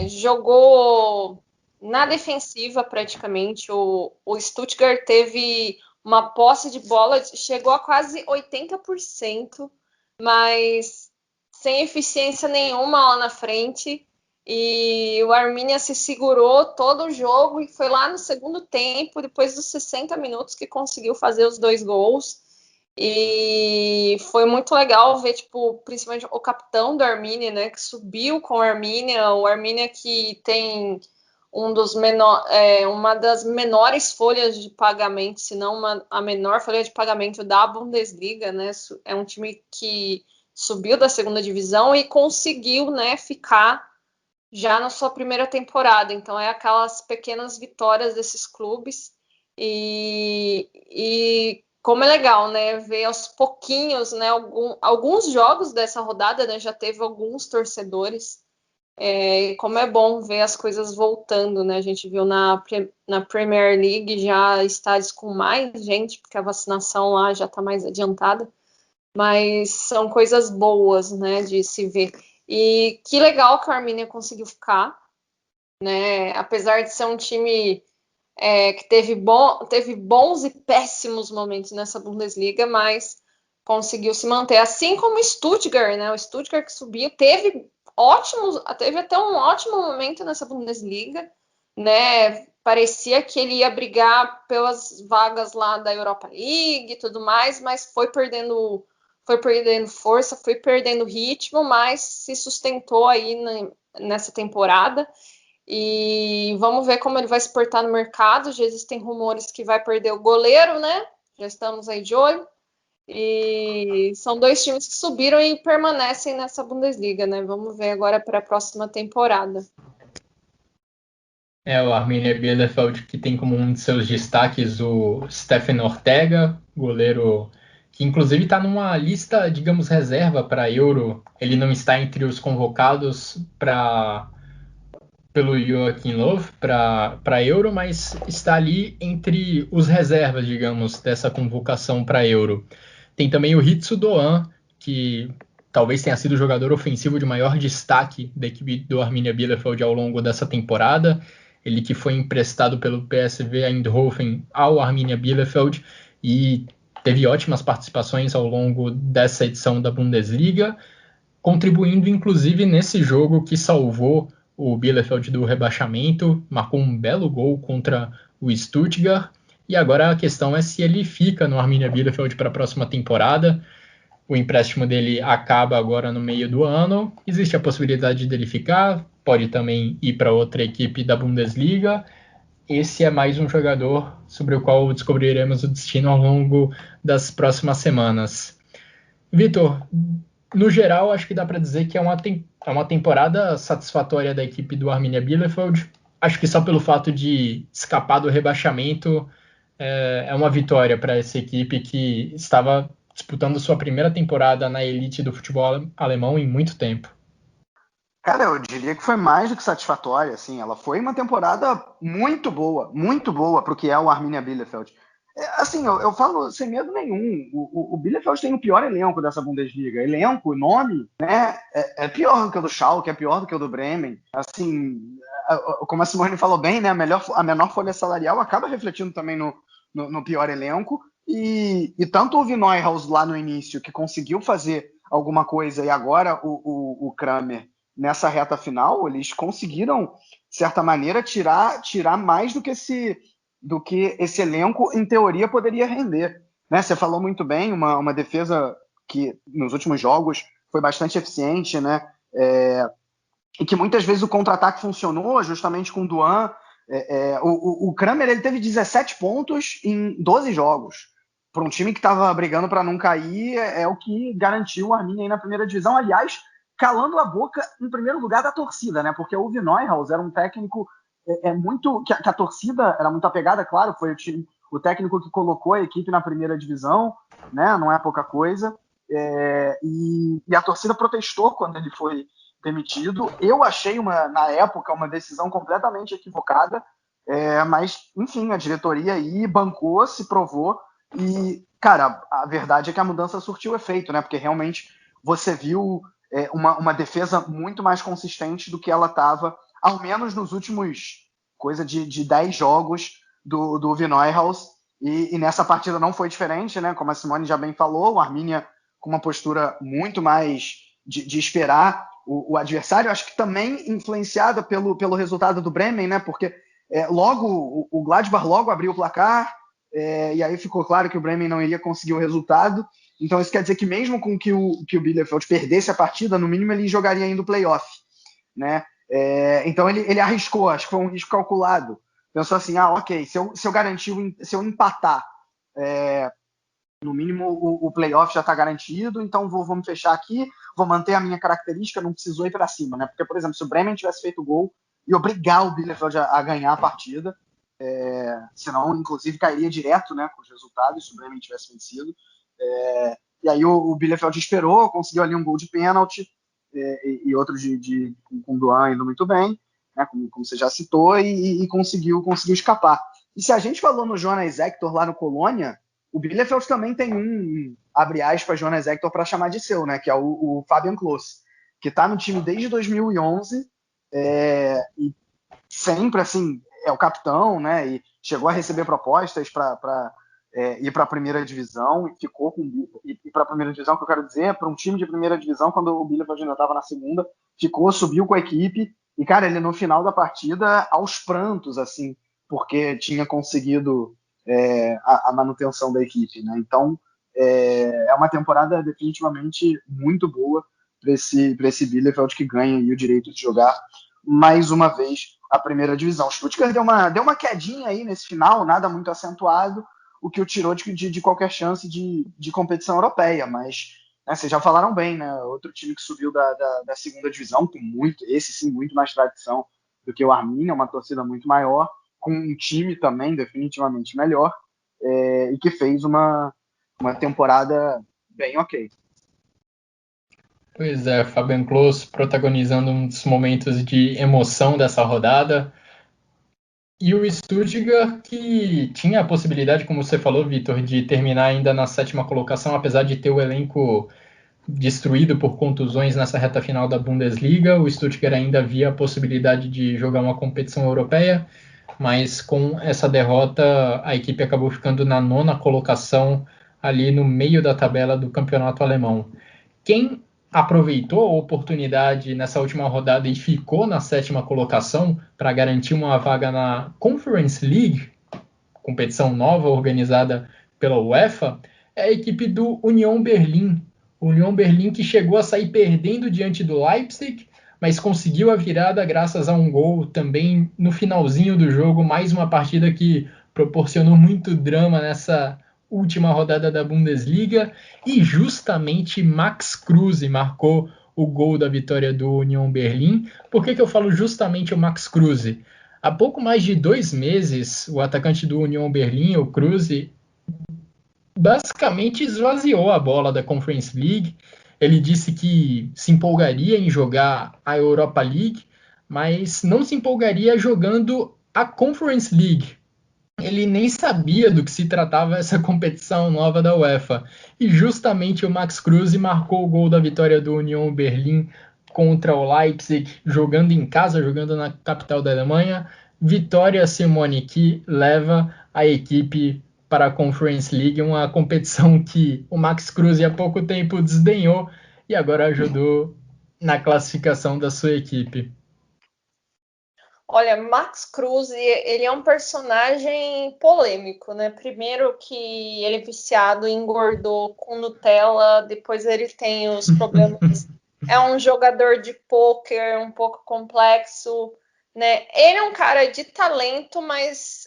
Jogou na defensiva praticamente. O Stuttgart teve uma posse de bola, chegou a quase 80%, mas sem eficiência nenhuma lá na frente. E o Arminia se segurou todo o jogo e foi lá no segundo tempo, depois dos 60 minutos, que conseguiu fazer os 2 gols. E foi muito legal ver, tipo, principalmente o capitão do Arminia, né, que subiu com o Arminia que tem uma das menores folhas de pagamento, se não a menor folha de pagamento da Bundesliga, né? É um time que subiu da segunda divisão e conseguiu, né, ficar já na sua primeira temporada. Então é aquelas pequenas vitórias desses clubes e como é legal, né, ver aos pouquinhos, né, alguns jogos dessa rodada, né, já teve alguns torcedores. Como é bom ver as coisas voltando, né? A gente viu na Premier League já estádios com mais gente, porque a vacinação lá já está mais adiantada, mas são coisas boas, né, de se ver. E que legal que a Arminia conseguiu ficar, né? Apesar de ser um time que teve bons e péssimos momentos nessa Bundesliga, mas conseguiu se manter, assim como o Stuttgart, né? O Stuttgart que subiu, teve até um ótimo momento nessa Bundesliga, né? Parecia que ele ia brigar pelas vagas lá da Europa League e tudo mais, mas foi perdendo força, foi perdendo ritmo, mas se sustentou aí nessa temporada. E vamos ver como ele vai se portar no mercado. Já existem rumores que vai perder o goleiro, né? Já estamos aí de olho. E são 2 times que subiram e permanecem nessa Bundesliga, né? Vamos ver agora para a próxima temporada. O Arminia Bielefeld, que tem como um de seus destaques o Stefan Ortega, goleiro que inclusive está numa lista, digamos, reserva para Euro. Ele não está entre os convocados pelo Joachim Löw para Euro, mas está ali entre os reservas, digamos, dessa convocação para Euro. Tem também o Ritsu Doan, que talvez tenha sido o jogador ofensivo de maior destaque da equipe do Arminia Bielefeld ao longo dessa temporada. Ele que foi emprestado pelo PSV Eindhoven ao Arminia Bielefeld e teve ótimas participações ao longo dessa edição da Bundesliga, contribuindo inclusive nesse jogo que salvou o Bielefeld do rebaixamento, marcou um belo gol contra o Stuttgart. E agora a questão é se ele fica no Arminia Bielefeld para a próxima temporada. O empréstimo dele acaba agora no meio do ano. Existe a possibilidade dele ficar, pode também ir para outra equipe da Bundesliga. Esse é mais um jogador sobre o qual descobriremos o destino ao longo das próximas semanas. Vitor, no geral, acho que dá para dizer que é uma temporada satisfatória da equipe do Arminia Bielefeld. Acho que só pelo fato de escapar do rebaixamento é uma vitória para essa equipe que estava disputando sua primeira temporada na elite do futebol alemão em muito tempo. Cara, eu diria que foi mais do que satisfatória, assim, ela foi uma temporada muito boa para o que é o Arminia Bielefeld. Assim, eu falo sem medo nenhum, o Bielefeld tem o pior elenco dessa Bundesliga, elenco, nome, né, é pior do que o do Schalke, é pior do que o do Bremen, assim, como a Simone falou bem, né, a menor folha salarial acaba refletindo também no pior elenco, E tanto o Neuhaus lá no início, que conseguiu fazer alguma coisa, e agora o Kramer nessa reta final, eles conseguiram, de certa maneira, tirar mais do que esse elenco, em teoria, poderia render. Né? Você falou muito bem, uma defesa que nos últimos jogos foi bastante eficiente, né? E que muitas vezes o contra-ataque funcionou, justamente com o Duan. O Kramer ele teve 17 pontos em 12 jogos. Para um time que estava brigando para não cair, é o que garantiu o Arminia aí na primeira divisão. Aliás, calando a boca, em primeiro lugar, da torcida, né? Porque o Neuhaus era um técnico muito... Que a torcida era muito apegada, claro, foi o técnico que colocou a equipe na primeira divisão, né? Não é pouca coisa. E a torcida protestou quando ele foi demitido. Eu achei, na época, uma decisão completamente equivocada, mas, enfim, a diretoria aí bancou, se provou, e, cara, a verdade é que a mudança surtiu efeito, né? Porque realmente você viu uma defesa muito mais consistente do que ela estava, ao menos nos últimos coisa de 10 jogos do Neuhaus, e nessa partida não foi diferente, né? Como a Simone já bem falou, o Arminia com uma postura muito mais de esperar o adversário, acho que também influenciada pelo resultado do Bremen, né? Porque logo o Gladbach logo abriu o placar, e aí ficou claro que o Bremen não iria conseguir o resultado. Então isso quer dizer que mesmo com que o Bielefeld perdesse a partida, no mínimo ele jogaria ainda o playoff, né? Então ele arriscou, acho que foi um risco calculado. Pensou assim, ok, se eu garantir, se eu empatar, no mínimo o playoff já está garantido, então vou me fechar aqui, vou manter a minha característica, não precisou ir para cima, né? Porque, por exemplo, se o Bremen tivesse feito o gol e obrigar o Bielefeld a ganhar a partida, senão, inclusive, cairia direto, né, com os resultados, se o Bremen tivesse vencido. E aí o Bielefeld esperou, conseguiu ali um gol de pênalti, e outro com o Duan indo muito bem, né, como você já citou, e conseguiu escapar. E se a gente falou no Jonas Hector lá no Colônia, o Bielefeld também tem abre aspas, Jonas Hector para chamar de seu, né, que é o Fabian Klos, que está no time desde 2011, e sempre, assim, é o capitão, né, e chegou a receber propostas para ir para a primeira divisão, e ficou com ir para a primeira divisão, que eu quero dizer, para um time de primeira divisão, quando o Bielefeld ainda estava na segunda, subiu com a equipe, e, cara, ele no final da partida, aos prantos, assim, porque tinha conseguido a manutenção da equipe, né? Então é uma temporada definitivamente muito boa para esse Bielefeld, que ganha aí o direito de jogar mais uma vez a primeira divisão. O Stuttgart deu uma quedinha aí nesse final, nada muito acentuado, o que o tirou de qualquer chance de competição europeia, mas, né, vocês já falaram bem, né? Outro time que subiu da segunda divisão, com esse sim, muito mais tradição do que o Arminia, uma torcida muito maior, com um time também definitivamente melhor, e que fez uma temporada bem ok. Pois é, Fabian Klos protagonizando um dos momentos de emoção dessa rodada. E o Stuttgart, que tinha a possibilidade, como você falou, Vitor, de terminar ainda na 7ª colocação, apesar de ter o elenco destruído por contusões nessa reta final da Bundesliga. O Stuttgart ainda via a possibilidade de jogar uma competição europeia, mas com essa derrota a equipe acabou ficando na 9ª colocação, ali no meio da tabela do campeonato alemão. Quem aproveitou a oportunidade nessa última rodada e ficou na 7ª colocação para garantir uma vaga na Conference League, competição nova organizada pela UEFA, é a equipe do Union Berlin. O Union Berlin, que chegou a sair perdendo diante do Leipzig, mas conseguiu a virada graças a um gol também no finalzinho do jogo. Mais uma partida que proporcionou muito drama nessa última rodada da Bundesliga, e justamente Max Kruse marcou o gol da vitória do Union Berlin. Por que eu falo justamente o Max Kruse? Há pouco mais de 2 meses, o atacante do Union Berlin, o Kruse, basicamente esvaziou a bola da Conference League. Ele disse que se empolgaria em jogar a Europa League, mas não se empolgaria jogando a Conference League. Ele nem sabia do que se tratava essa competição nova da UEFA. E justamente o Max Kruse marcou o gol da vitória do Union Berlin contra o Leipzig, jogando em casa, jogando na capital da Alemanha. Vitória, Simone, que leva a equipe para a Conference League, uma competição que o Max Cruz há pouco tempo desdenhou e agora ajudou na classificação da sua equipe. Olha, Max Cruz, ele é um personagem polêmico, né? Primeiro que ele é viciado, engordou com Nutella, depois ele tem os problemas. É um jogador de pôquer um pouco complexo, né? Ele é um cara de talento, mas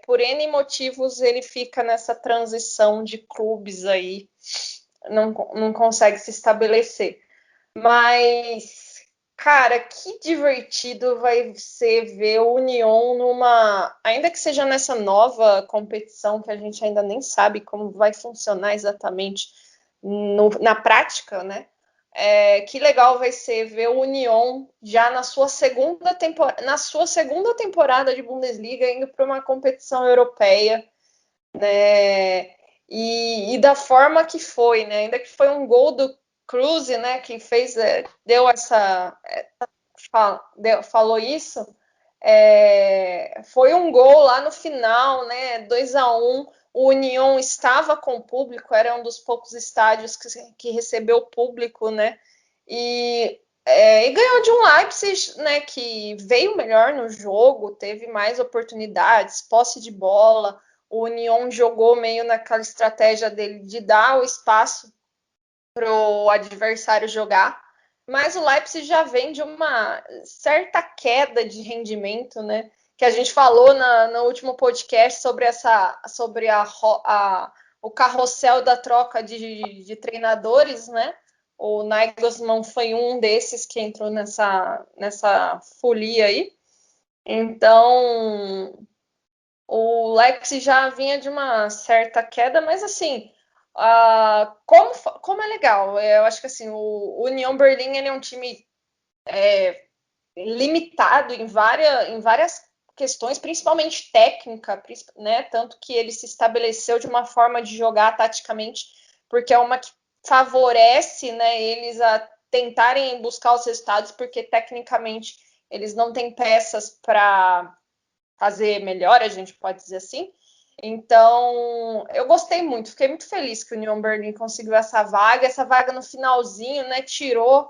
por N motivos ele fica nessa transição de clubes aí, não consegue se estabelecer. Mas, cara, que divertido vai ser ver o Union ainda que seja nessa nova competição que a gente ainda nem sabe como vai funcionar exatamente na prática, né? Que legal vai ser ver o Union já na sua segunda temporada de Bundesliga indo para uma competição europeia, né? E da forma que foi, né? Ainda que foi um gol do Cruz, né? Que fez, falou isso. Foi um gol lá no final, né? 2-1. O Union estava com o público, era um dos poucos estádios que recebeu público, né? E ganhou de um Leipzig, né? Que veio melhor no jogo, teve mais oportunidades, posse de bola. O Union jogou meio naquela estratégia dele de dar o espaço para o adversário jogar. Mas o Leipzig já vem de uma certa queda de rendimento, né? Que a gente falou no último podcast sobre o carrossel da troca de treinadores, né? O Nagelsmann foi um desses que entrou nessa folia aí. Então, o Leipzig já vinha de uma certa queda, mas assim, como é legal. Eu acho que assim, o Union Berlin ele é um time limitado em várias questões, principalmente técnica, né? Tanto que ele se estabeleceu de uma forma de jogar taticamente, porque é uma que favorece, né, eles a tentarem buscar os resultados, porque tecnicamente eles não têm peças para fazer melhor, a gente pode dizer assim. Então, eu gostei muito, fiquei muito feliz que o Union Berlin conseguiu essa vaga no finalzinho, né, tirou,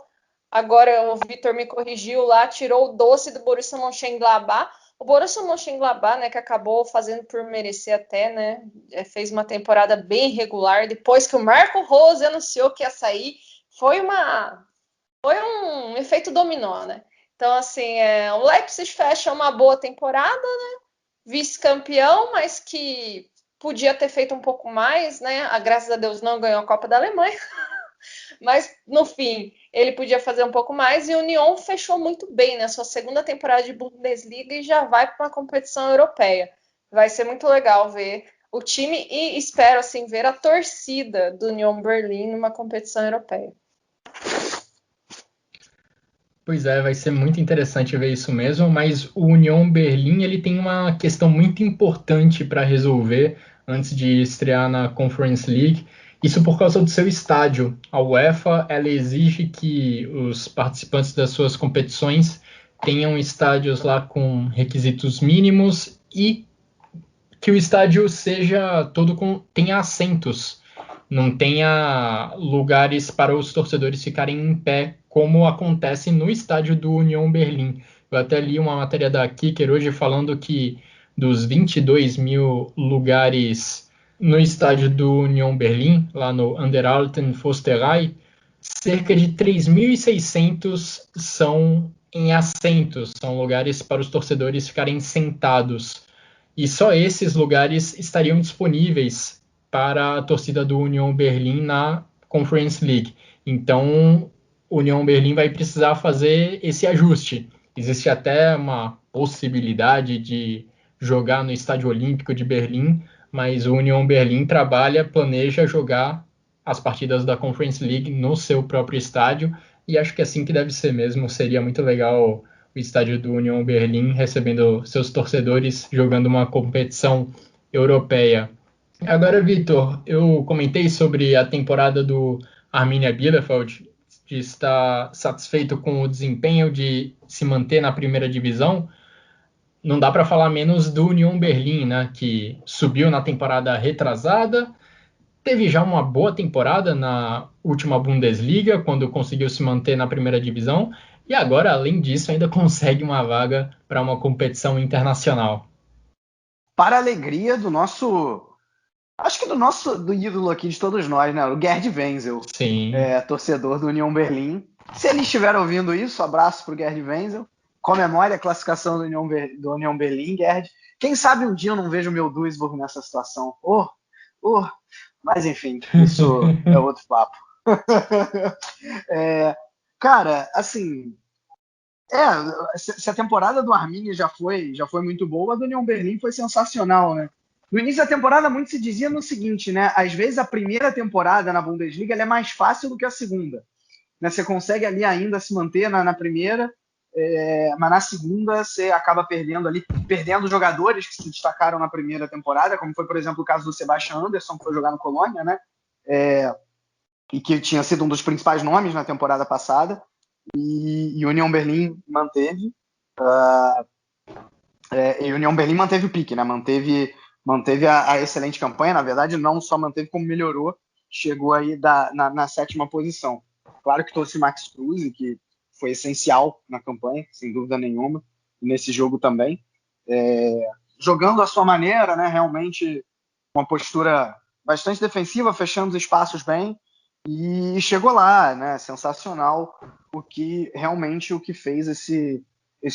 agora o Vitor me corrigiu lá, tirou o doce do Borussia Mönchengladbach. O Borussia Mönchengladbach, né, que acabou fazendo por merecer até, né, fez uma temporada bem regular, depois que o Marco Rose anunciou que ia sair, foi um efeito dominó, né. Então, assim, o Leipzig fecha uma boa temporada, né, vice-campeão, mas que podia ter feito um pouco mais, né, graças a Deus não ganhou a Copa da Alemanha, mas no fim ele podia fazer um pouco mais, e o Union fechou muito bem na sua segunda temporada de Bundesliga e já vai para uma competição europeia. Vai ser muito legal ver o time e espero assim ver a torcida do Union Berlin numa competição europeia. Pois é, vai ser muito interessante ver isso mesmo, mas o Union Berlin ele tem uma questão muito importante para resolver antes de estrear na Conference League, isso por causa do seu estádio. A UEFA ela exige que os participantes das suas competições tenham estádios lá com requisitos mínimos e que o estádio seja tenha assentos, não tenha lugares para os torcedores ficarem em pé, como acontece no estádio do Union Berlin. Eu até li uma matéria da Kicker hoje falando que dos 22 mil lugares no estádio do Union Berlin, lá no Anderalten Forsterei, cerca de 3.600 são em assentos, são lugares para os torcedores ficarem sentados. E só esses lugares estariam disponíveis para a torcida do Union Berlin na Conference League. Então, o Union Berlin vai precisar fazer esse ajuste. Existe até uma possibilidade de jogar no Estádio Olímpico de Berlim, mas o Union Berlin planeja jogar as partidas da Conference League no seu próprio estádio, e acho que é assim que deve ser mesmo. Seria muito legal o estádio do Union Berlin recebendo seus torcedores jogando uma competição europeia. Agora, Vitor, eu comentei sobre a temporada do Arminia Bielefeld, de estar satisfeito com o desempenho de se manter na primeira divisão. não dá para falar menos do Union Berlin, né, que subiu na temporada retrasada, teve já uma boa temporada na última Bundesliga, quando conseguiu se manter na primeira divisão, e agora, além disso, ainda consegue uma vaga para uma competição internacional. Para a alegria do nosso, acho que do ídolo aqui de todos nós, né? O Gerd Wenzel, Sim. Torcedor do Union Berlin. Se ele estiver ouvindo isso, abraço para o Gerd Wenzel. Comemore a classificação do Union Berlin, Gerd. Quem sabe um dia eu não vejo o meu Duisburg nessa situação. Mas enfim, isso é outro papo. Cara, assim, se a temporada do Arminia já foi muito boa, a do Union Berlin foi sensacional, né? No início da temporada, muito se dizia no seguinte, né? Às vezes a primeira temporada na Bundesliga ela é mais fácil do que a segunda. Né? Você consegue ali ainda se manter na primeira, mas na segunda você acaba perdendo jogadores que se destacaram na primeira temporada, como foi, por exemplo, o caso do Sebastian Andersson, que foi jogar no Colônia, né? E que tinha sido um dos principais nomes na temporada passada. E Union Berlin manteve. E Union Berlin manteve o pique, né? Manteve a excelente campanha. Na verdade, não só manteve, como melhorou. Chegou aí na 7ª posição. Claro que trouxe Max Kruse, que foi essencial na campanha, sem dúvida nenhuma, nesse jogo também. Jogando à sua maneira, né? Realmente uma postura bastante defensiva, fechando os espaços bem. E chegou lá, né? Sensacional o que fez esse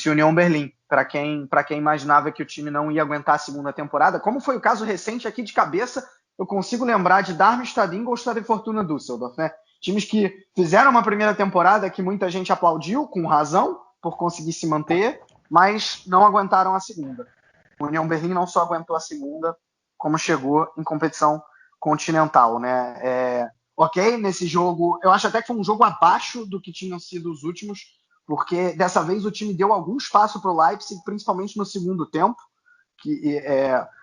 Union Berlin. Para quem imaginava que o time não ia aguentar a segunda temporada, como foi o caso recente aqui de cabeça, eu consigo lembrar de Darmstadt, Ingolstadt e Fortuna Düsseldorf, né? Times que fizeram uma primeira temporada que muita gente aplaudiu, com razão, por conseguir se manter, mas não aguentaram a segunda. O Union Berlin não só aguentou a segunda, como chegou em competição continental, né? Ok, nesse jogo, eu acho até que foi um jogo abaixo do que tinham sido os últimos, porque dessa vez o time deu algum espaço para o Leipzig, principalmente no segundo tempo,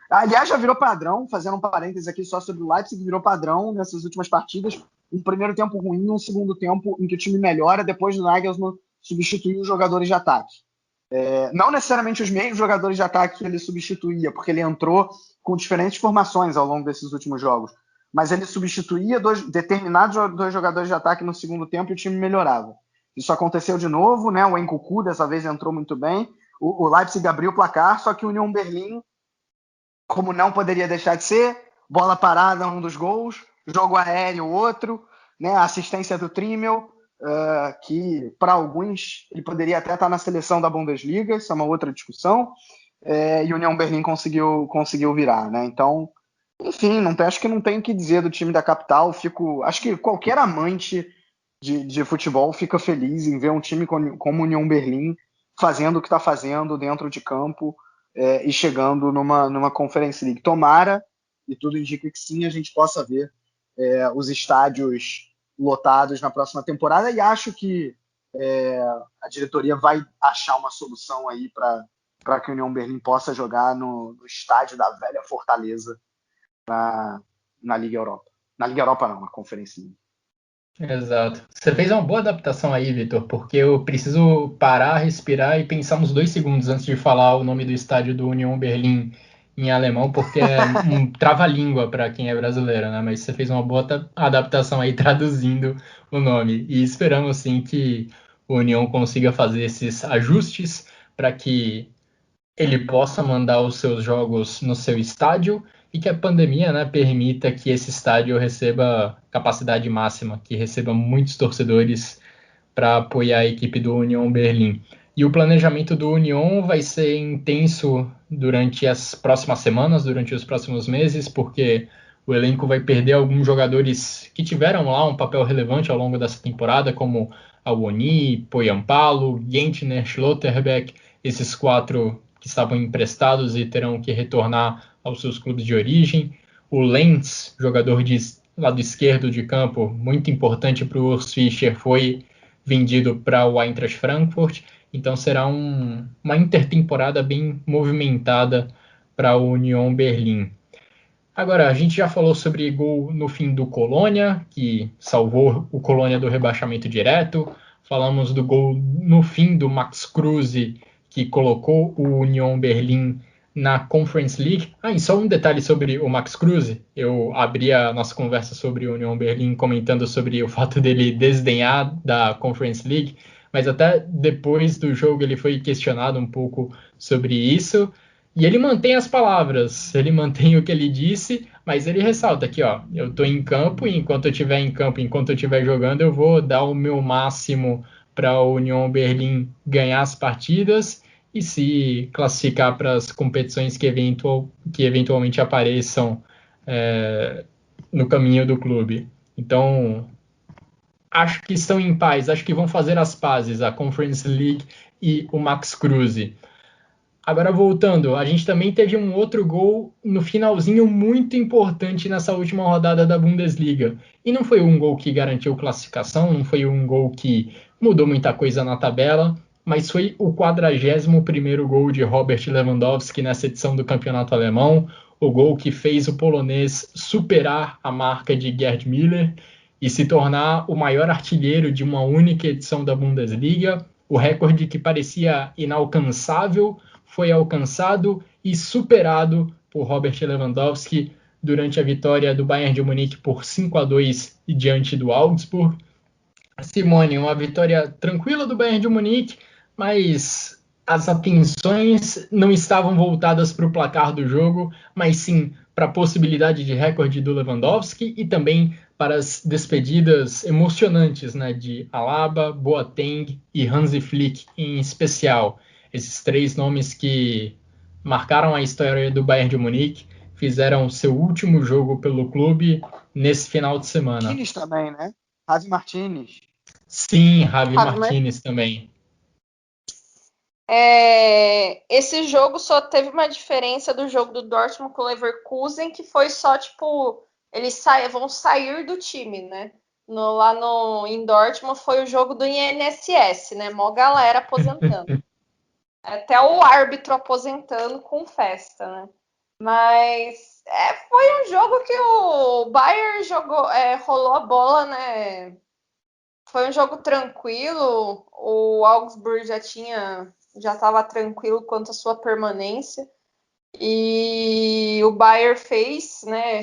aliás, já virou padrão, fazendo um parênteses aqui só sobre o Leipzig, virou padrão nessas últimas partidas, um primeiro tempo ruim, um segundo tempo em que o time melhora, depois do Nagelsmann substituir os jogadores de ataque. Não necessariamente os mesmos jogadores de ataque que ele substituía, porque ele entrou com diferentes formações ao longo desses últimos jogos, mas ele substituía determinados dois jogadores de ataque no segundo tempo e o time melhorava. Isso aconteceu de novo, né? O Nkunku dessa vez entrou muito bem, o Leipzig abriu o placar, só que o Union Berlin, como não poderia deixar de ser, bola parada, um dos gols, jogo aéreo, outro, né? Assistência do Trimmel, que para alguns ele poderia até estar na seleção da Bundesliga, isso é uma outra discussão, e o Union Berlin conseguiu virar, né? Então, enfim, acho que não tem o que dizer do time da capital. Acho que qualquer amante de futebol fica feliz em ver um time como o Union Berlin fazendo o que está fazendo dentro de campo e chegando numa Conference League. Tomara, e tudo indica que sim, a gente possa ver os estádios lotados na próxima temporada, e acho que a diretoria vai achar uma solução aí para que o Union Berlin possa jogar no estádio da velha Fortaleza na Liga Europa. Na Liga Europa não, na Conference League. Exato. Você fez uma boa adaptação aí, Vitor, porque eu preciso parar, respirar e pensar uns 2 segundos antes de falar o nome do estádio do Union Berlin em alemão, porque é um trava-língua para quem é brasileiro, né? Mas você fez uma boa adaptação aí traduzindo o nome. E esperamos, sim, que o Union consiga fazer esses ajustes para que ele possa mandar os seus jogos no seu estádio e que a pandemia, né, permita que esse estádio receba capacidade máxima, que receba muitos torcedores para apoiar a equipe do Union Berlin. E o planejamento do Union vai ser intenso durante as próximas semanas, durante os próximos meses, porque o elenco vai perder alguns jogadores que tiveram lá um papel relevante ao longo dessa temporada, como Awoniyi, Poyampalo, Gentner, Schlotterbeck, esses 4 que estavam emprestados e terão que retornar aos seus clubes de origem. O Lenz, jogador de lado esquerdo de campo, muito importante para o Urs Fischer, foi vendido para o Eintracht Frankfurt. Então será uma intertemporada bem movimentada para o Union Berlin. Agora, a gente já falou sobre gol no fim do Colônia, que salvou o Colônia do rebaixamento direto. Falamos do gol no fim do Max Kruse, que colocou o Union Berlin na Conference League. E só um detalhe sobre o Max Kruse. Eu abri a nossa conversa sobre o Union Berlin comentando sobre o fato dele desdenhar da Conference League, mas até depois do jogo ele foi questionado um pouco sobre isso. E ele mantém as palavras, ele mantém o que ele disse, mas ele ressalta aqui, ó, eu estou em campo e enquanto eu estiver em campo, enquanto eu estiver jogando, eu vou dar o meu máximo para a Union Berlin ganhar as partidas e se classificar para as competições que eventualmente apareçam no caminho do clube. Então, acho que estão em paz, acho que vão fazer as pazes, a Conference League e o Max Kruse. Agora voltando, a gente também teve um outro gol no finalzinho muito importante nessa última rodada da Bundesliga. E não foi um gol que garantiu classificação, não foi um gol que mudou muita coisa na tabela, mas foi o 41º gol de Robert Lewandowski nessa edição do campeonato alemão, o gol que fez o polonês superar a marca de Gerd Müller e se tornar o maior artilheiro de uma única edição da Bundesliga, o recorde que parecia inalcançável foi alcançado e superado por Robert Lewandowski durante a vitória do Bayern de Munique por 5-2 diante do Augsburg. Simone, uma vitória tranquila do Bayern de Munique, mas as atenções não estavam voltadas para o placar do jogo, mas sim para a possibilidade de recorde do Lewandowski e também para as despedidas emocionantes, né, de Alaba, Boateng e Hansi Flick em especial. Esses três nomes que marcaram a história do Bayern de Munique, fizeram seu último jogo pelo clube nesse final de semana. Martínez também, né? Javi Martínez. Sim, Javi Martínez também. Esse jogo só teve uma diferença do jogo do Dortmund com o Leverkusen, que foi só, tipo, eles vão sair do time, né? Em Dortmund foi o jogo do INSS, né? Mó galera aposentando. Até o árbitro aposentando com festa, né? Mas foi um jogo que o Bayern rolou a bola, né? Foi um jogo tranquilo. O Augsburg já estava tranquilo quanto à sua permanência. E o Bayern fez, né?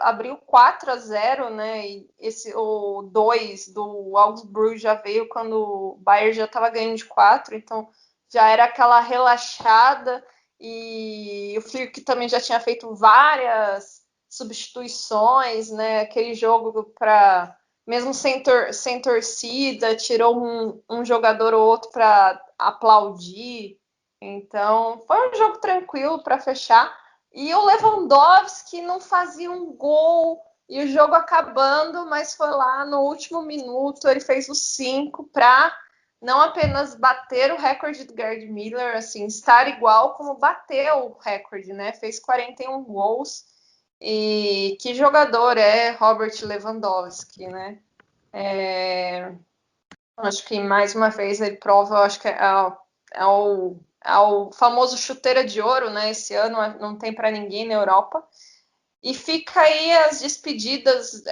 Abriu 4-0, né? E o 2 do Augsburg já veio quando o Bayern já estava ganhando de 4, então já era aquela relaxada, e o Flick também já tinha feito várias substituições, né? Aquele jogo para, mesmo sem torcida, tirou um jogador ou outro para aplaudir. Então, foi um jogo tranquilo para fechar. E o Lewandowski não fazia um gol e o jogo acabando, mas foi lá no último minuto, ele fez os 5 para não apenas bater o recorde do Gerd Müller, assim, estar igual, como bater o recorde, né? Fez 41 gols. E que jogador é Robert Lewandowski, né? Acho que mais uma vez ele prova, acho que é o famoso chuteira de ouro, né? Esse ano não tem para ninguém na Europa. E fica aí as despedidas.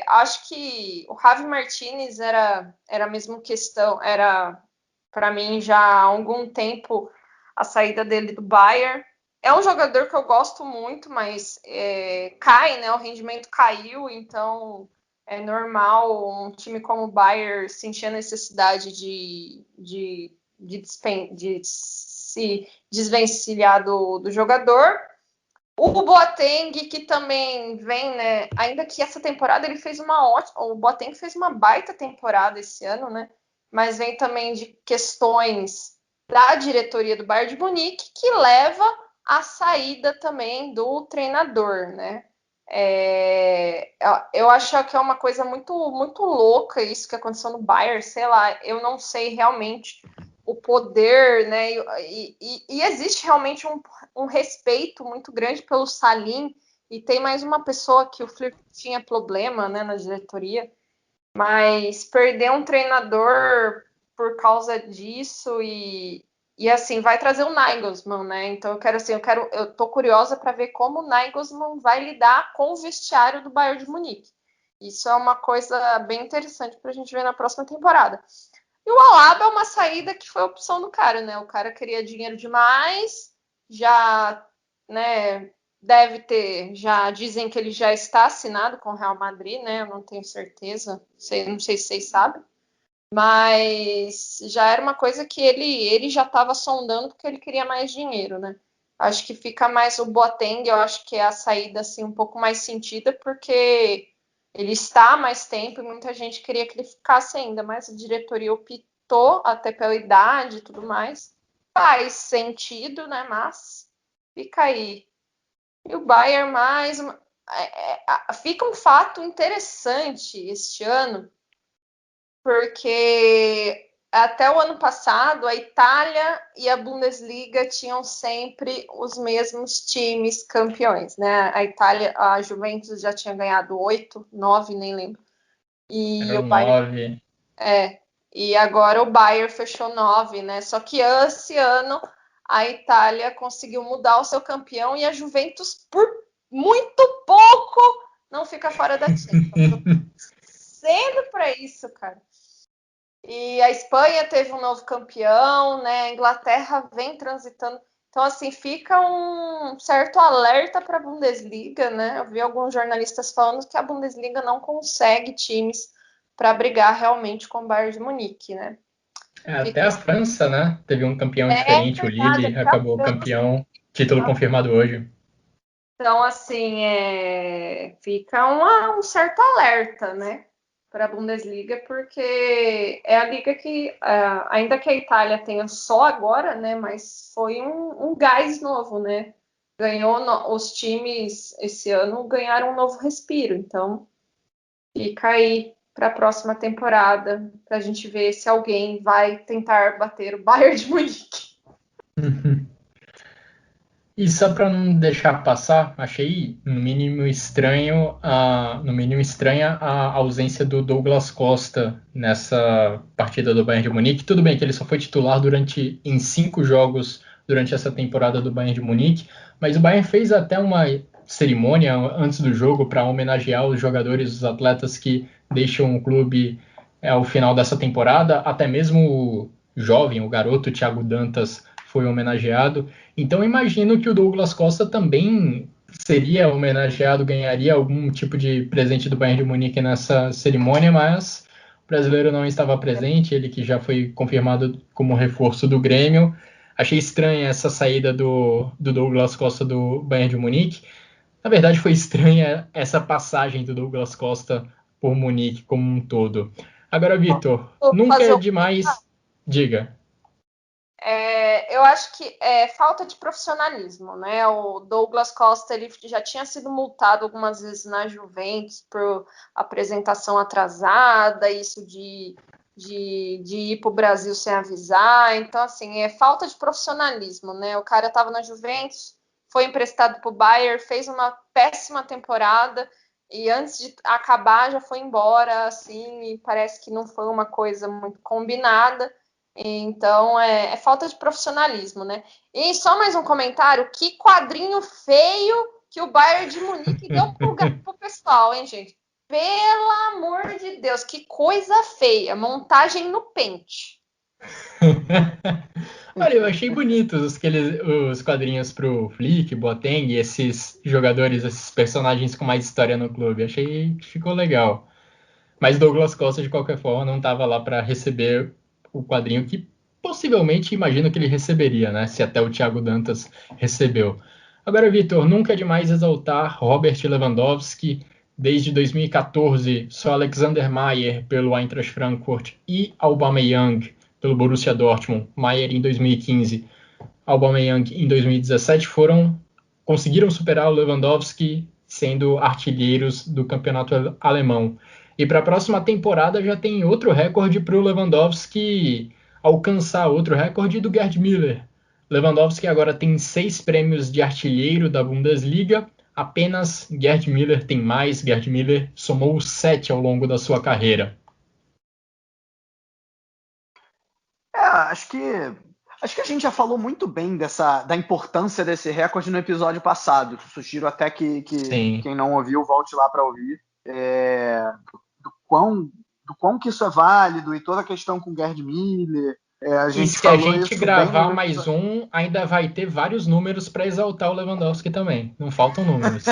Acho que o Javi Martínez era a mesma questão. Era, para mim, já há algum tempo a saída dele do Bayern. É um jogador que eu gosto muito, mas cai, né? O rendimento caiu, então é normal um time como o Bayern sentir a necessidade de se desvencilhar do jogador. O Boateng, que também vem, né? Ainda que essa temporada ele fez o Boateng fez uma baita temporada esse ano, né? Mas vem também de questões da diretoria do Bayern de Munique que leva à saída também do treinador, né? Eu acho que é uma coisa muito, muito louca isso que aconteceu no Bayern, sei lá, eu não sei realmente o poder, né? E existe realmente um respeito muito grande pelo Salim, e tem mais uma pessoa que o Flick tinha problema, né, na diretoria, mas perder um treinador por causa disso e assim, vai trazer o Nagelsmann, né? Então eu tô curiosa para ver como o Nagelsmann vai lidar com o vestiário do Bayern de Munique. Isso é uma coisa bem interessante para a gente ver na próxima temporada. E E o Alaba é uma saída que foi a opção do cara, né? O cara queria dinheiro demais, já, né, deve ter, já dizem que ele já está assinado com o Real Madrid, né? Eu não tenho certeza, não sei se vocês sabem. Mas já era uma coisa que ele já estava sondando porque ele queria mais dinheiro, né? Acho que fica mais o Boateng, eu acho que é a saída assim um pouco mais sentida, porque ele está há mais tempo e muita gente queria que ele ficasse ainda, mas a diretoria optou, até pela idade e tudo mais. Faz sentido, né? Mas fica aí. E o Bayern fica um fato interessante este ano, porque até o ano passado a Itália e a Bundesliga tinham sempre os mesmos times campeões, né? A Itália, a Juventus já tinha ganhado 8, 9, nem lembro. E Eram o Bayern 9. e agora o Bayern fechou 9, né? Só que esse ano a Itália conseguiu mudar o seu campeão e a Juventus, por muito pouco, não fica fora da Champions. Sendo para isso, cara. E a Espanha teve um novo campeão, né? A Inglaterra vem transitando. Então, assim, fica um certo alerta para a Bundesliga, né? Eu vi alguns jornalistas falando que a Bundesliga não consegue times para brigar realmente com o Bayern de Munique, né? Até a França, né? Teve um campeão diferente, o Verdade, Lille acabou campeão, título confirmado hoje. Então, assim, fica um certo alerta, né, para a Bundesliga, porque é a liga que, ainda que a Itália tenha só agora, né, mas foi um gás novo, né? Os times esse ano ganharam um novo respiro, então fica aí para a próxima temporada, para a gente ver se alguém vai tentar bater o Bayern de Munique. E só para não deixar passar, achei no mínimo estranha a ausência do Douglas Costa nessa partida do Bayern de Munique. Tudo bem que ele só foi titular em 5 jogos durante essa temporada do Bayern de Munique, mas o Bayern fez até uma cerimônia antes do jogo para homenagear os jogadores, os atletas que deixam o clube ao final dessa temporada. Até mesmo o jovem, o garoto Thiago Dantas foi homenageado. Então imagino que o Douglas Costa também seria homenageado, ganharia algum tipo de presente do Bayern de Munique nessa cerimônia, mas o brasileiro não estava presente, ele que já foi confirmado como reforço do Grêmio. Achei estranha essa saída do Douglas Costa do Bayern de Munique. Na verdade, foi estranha essa passagem do Douglas Costa por Munique como um todo. Agora, Vitor, nunca é demais... Diga. Eu acho que é falta de profissionalismo, né? O Douglas Costa ele já tinha sido multado algumas vezes na Juventus por apresentação atrasada, isso de ir para o Brasil sem avisar. Então, assim, é falta de profissionalismo, né? O cara estava na Juventus, foi emprestado para o Bayern, fez uma péssima temporada e antes de acabar já foi embora, assim, e parece que não foi uma coisa muito combinada. Então, é falta de profissionalismo, né? E só mais um comentário, que quadrinho feio que o Bayern de Munique deu pro pessoal, hein, gente? Pelo amor de Deus, que coisa feia. Montagem no pente. Olha, eu achei bonitos os quadrinhos pro Flick, Boateng, esses jogadores, esses personagens com mais história no clube. Achei que ficou legal. Mas Douglas Costa, de qualquer forma, não estava lá para receber o quadrinho que possivelmente imagino que ele receberia, né? Se até o Thiago Dantas recebeu. Agora, Vitor, nunca é demais exaltar Robert Lewandowski. Desde 2014, só Alexander Mayer pelo Eintracht Frankfurt e Aubameyang pelo Borussia Dortmund, Mayer em 2015, Aubameyang em 2017, conseguiram superar o Lewandowski sendo artilheiros do campeonato alemão. E para a próxima temporada já tem outro recorde para o Lewandowski alcançar, outro recorde do Gerd Müller. Lewandowski agora tem 6 prêmios de artilheiro da Bundesliga, apenas Gerd Müller tem mais. Gerd Müller somou 7 ao longo da sua carreira. Acho que a gente já falou muito bem da importância desse recorde no episódio passado. Sugiro até que quem não ouviu volte lá para ouvir. Do do quão que isso é válido e toda a questão com o Gerd Müller. A gente se a gente gravar mais ainda vai ter vários números para exaltar o Lewandowski também. Não faltam números.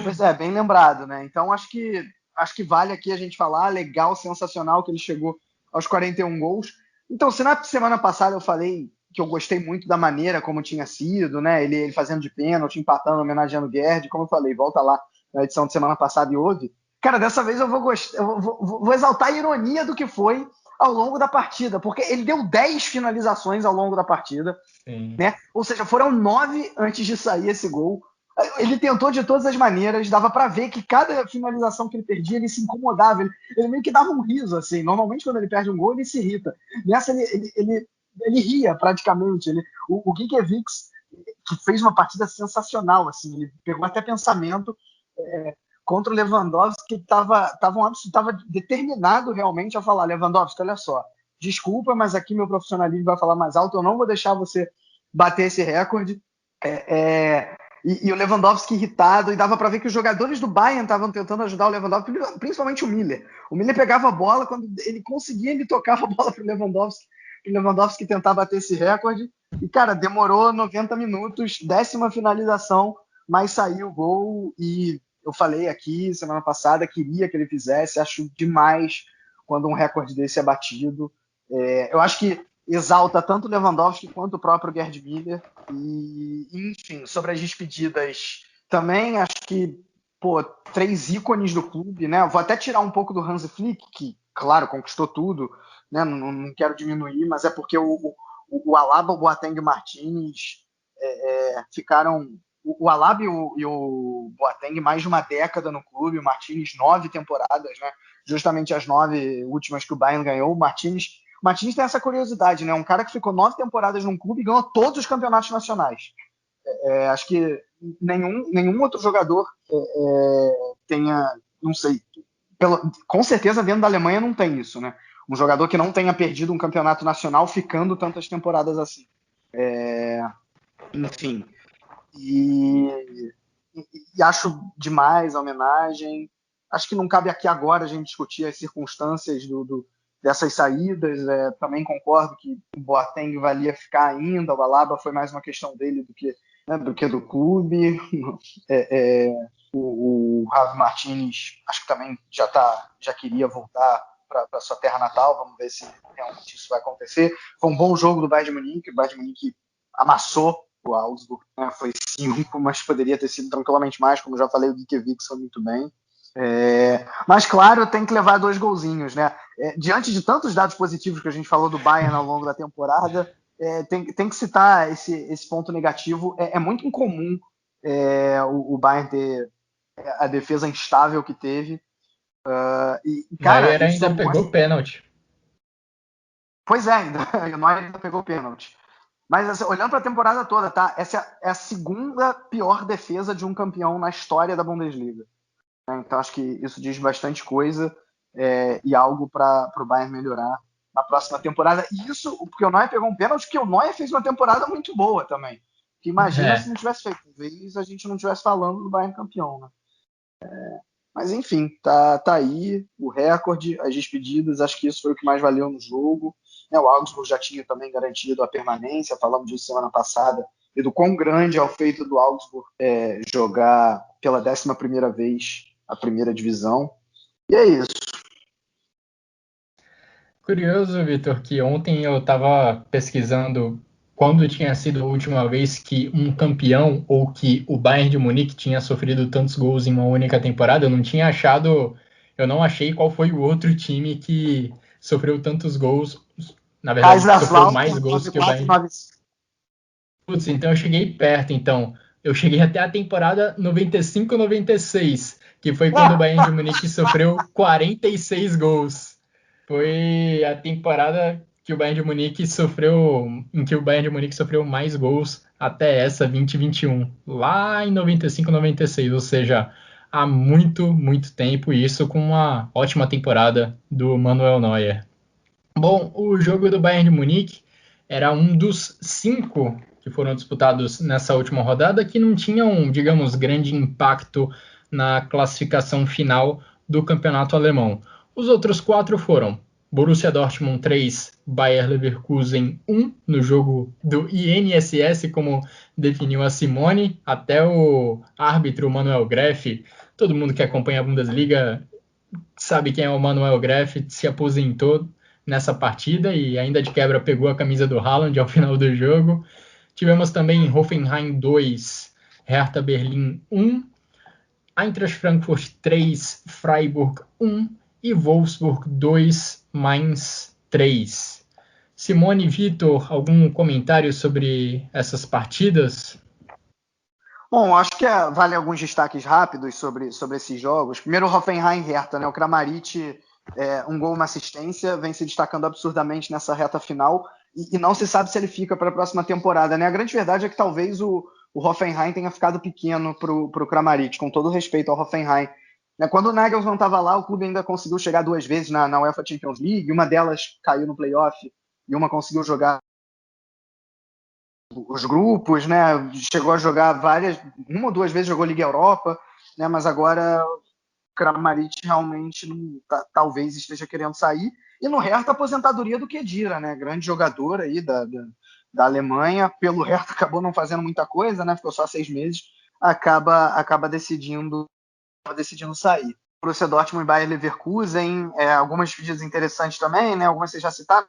Pois é, bem lembrado, né? Então acho que vale aqui a gente falar, legal, sensacional que ele chegou aos 41 gols. Então, se na semana passada eu falei que eu gostei muito da maneira como tinha sido, né? Ele fazendo de pênalti, empatando, homenageando o Gerd, como eu falei, volta lá na edição de semana passada e ouve. Cara, dessa vez eu vou exaltar a ironia do que foi ao longo da partida, porque ele deu 10 finalizações ao longo da partida, né? Ou seja, foram 9 antes de sair esse gol. Ele tentou de todas as maneiras, dava para ver que cada finalização que ele perdia, ele se incomodava, ele meio que dava um riso, assim. Normalmente, quando ele perde um gol, ele se irrita. Nessa, ele ria, praticamente. O Gikiewicz, que fez uma partida sensacional, assim, ele pegou até pensamento contra o Lewandowski, que estava determinado realmente a falar: Lewandowski, olha só, desculpa, mas aqui meu profissionalismo vai falar mais alto, eu não vou deixar você bater esse recorde. E o Lewandowski irritado, e dava para ver que os jogadores do Bayern estavam tentando ajudar o Lewandowski, principalmente o Miller. O Miller pegava a bola, quando ele conseguia, ele tocava a bola para o Lewandowski tentar bater esse recorde. E, cara, demorou 90 minutos, 10ª finalização, mas saiu o gol. E eu falei aqui semana passada, queria que ele fizesse, acho demais quando um recorde desse é batido. Eu acho que exalta tanto o Lewandowski quanto o próprio Gerd Müller. E, enfim, sobre as despedidas também, acho que, 3 ícones do clube, né? Vou até tirar um pouco do Hansi Flick, que, claro, conquistou tudo, né? Não quero diminuir, mas é porque o Alaba, o Boateng e o Martínez ficaram... O Alaba e o Boateng mais de uma década no clube, o Martínez 9 temporadas, né? Justamente as 9 últimas que o Bayern ganhou. O Martínez tem essa curiosidade, né? Um cara que ficou 9 temporadas num clube e ganhou todos os campeonatos nacionais. Acho que nenhum outro jogador tenha, não sei, com certeza dentro da Alemanha não tem isso, né? Um jogador que não tenha perdido um campeonato nacional ficando tantas temporadas assim. Enfim. E acho demais a homenagem. Acho que não cabe aqui agora a gente discutir as circunstâncias dessas saídas. Também concordo que o Boateng valia ficar ainda, o Alaba foi mais uma questão dele do que do clube. O Javi Martínez acho que também já queria voltar para sua terra natal. Vamos ver se realmente isso vai acontecer. Foi um bom jogo do Bayern de Munique. O Bayern de Munique amassou o Augsburg, né? Foi 5, mas poderia ter sido tranquilamente mais. Como já falei, o Gikiewicz foi muito bem. Mas claro, tem que levar 2 golzinhos, né? Diante de tantos dados positivos que a gente falou do Bayern ao longo da temporada, tem que citar esse ponto negativo. É muito incomum o Bayern ter a defesa instável que teve. Cara, Neuer ainda pegou pênalti. Pois é, o Neuer ainda pegou pênalti. Mas assim, olhando para a temporada toda, tá? Essa é a 2ª pior defesa de um campeão na história da Bundesliga. Então acho que isso diz bastante coisa e algo para o Bayern melhorar na próxima temporada. E isso porque o Neuer pegou um pênalti, porque o Neuer fez uma temporada muito boa também. Que imagina se não tivesse feito. Talvez a gente não estivesse falando do Bayern campeão, né? Mas enfim, tá aí o recorde, as despedidas, acho que isso foi o que mais valeu no jogo. O Augsburg já tinha também garantido a permanência, falamos disso semana passada, e do quão grande é o feito do Augsburg jogar pela 11ª vez a primeira divisão. E é isso. Curioso, Vitor, que ontem eu estava pesquisando quando tinha sido a última vez que um campeão ou que o Bayern de Munique tinha sofrido tantos gols em uma única temporada. Eu não achei qual foi o outro time que sofreu tantos gols. Na verdade, sofreu mais gols que o Bayern. Putz, então eu cheguei perto, então. Eu cheguei até a temporada 95-96, que foi quando o Bayern de Munique sofreu 46 gols. Foi a temporada que o Bayern de Munique em que o Bayern de Munique sofreu mais gols até essa 2021, lá em 95-96, ou seja, há muito, muito tempo, e isso com uma ótima temporada do Manuel Neuer. Bom, o jogo do Bayern de Munique era um dos 5 que foram disputados nessa última rodada que não tinham, digamos, grande impacto na classificação final do campeonato alemão. Os outros 4 foram Borussia Dortmund 3, Bayer Leverkusen 1, no jogo do INSS, como definiu a Simone. Até o árbitro Manuel Greff, todo mundo que acompanha a Bundesliga sabe quem é o Manuel Greff, se aposentou nessa partida e ainda de quebra pegou a camisa do Haaland ao final do jogo. Tivemos também Hoffenheim 2, Hertha Berlim 1, Eintracht Frankfurt 3, Freiburg 1 e Wolfsburg 2, Mainz 3. Simone e Vitor, algum comentário sobre essas partidas? Bom, acho que vale alguns destaques rápidos sobre esses jogos. Primeiro, o Hoffenheim e Hertha, né? O Kramaric, um gol, uma assistência, vem se destacando absurdamente nessa reta final e não se sabe se ele fica para a próxima temporada, né? A grande verdade é que talvez o Hoffenheim tenha ficado pequeno para o Kramaric, com todo respeito ao Hoffenheim. Quando o Nagelsmann estava lá, o clube ainda conseguiu chegar 2 vezes na UEFA Champions League, uma delas caiu no playoff e uma conseguiu jogar os grupos, né? Chegou a jogar uma ou 2 vezes jogou Liga Europa, né? Mas agora o Kramaric realmente talvez esteja querendo sair. E no Hertha, a aposentadoria do Khedira, né? Grande jogador aí da Alemanha. Pelo Hertha acabou não fazendo muita coisa, né? Ficou só 6 meses. Acaba decidindo sair. Borussia Dortmund e Bayer Leverkusen, algumas despedidas interessantes também, né? Algumas vocês já citaram,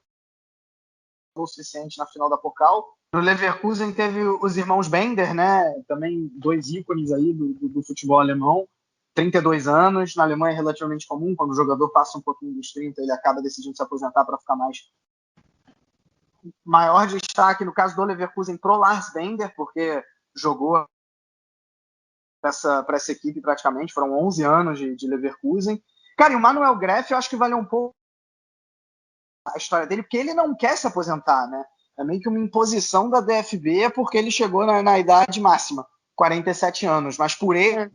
o suficiente na final da Pokal. No Leverkusen teve os irmãos Bender, né? Também 2 ícones aí do futebol alemão. 32 anos, na Alemanha é relativamente comum, quando o jogador passa um pouquinho dos 30, ele acaba decidindo se aposentar para ficar mais. Maior destaque, no caso do Leverkusen, pro Lars Bender, porque jogou para essa equipe praticamente, foram 11 anos de Leverkusen. Cara, e o Manuel Greff, eu acho que valeu um pouco a história dele, porque ele não quer se aposentar, né? É meio que uma imposição da DFB, porque ele chegou na idade máxima, 47 anos, mas por ele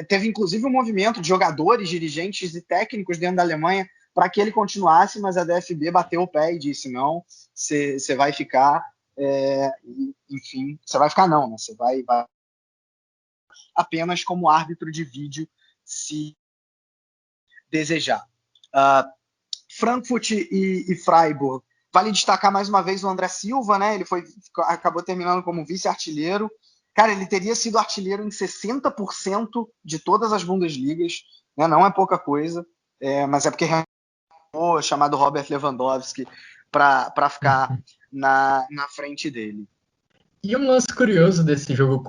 teve inclusive um movimento de jogadores, dirigentes e técnicos dentro da Alemanha para que ele continuasse, mas a DFB bateu o pé e disse, não, você vai ficar, enfim, você vai ficar não, né? Você vai apenas como árbitro de vídeo, se desejar. Frankfurt e Freiburg, vale destacar mais uma vez o André Silva, né? Ele acabou terminando como vice-artilheiro. Cara, ele teria sido artilheiro em 60% de todas as Bundesligas, né? Não é pouca coisa, mas é porque chamado Robert Lewandowski para ficar na frente dele. E um lance curioso desse jogo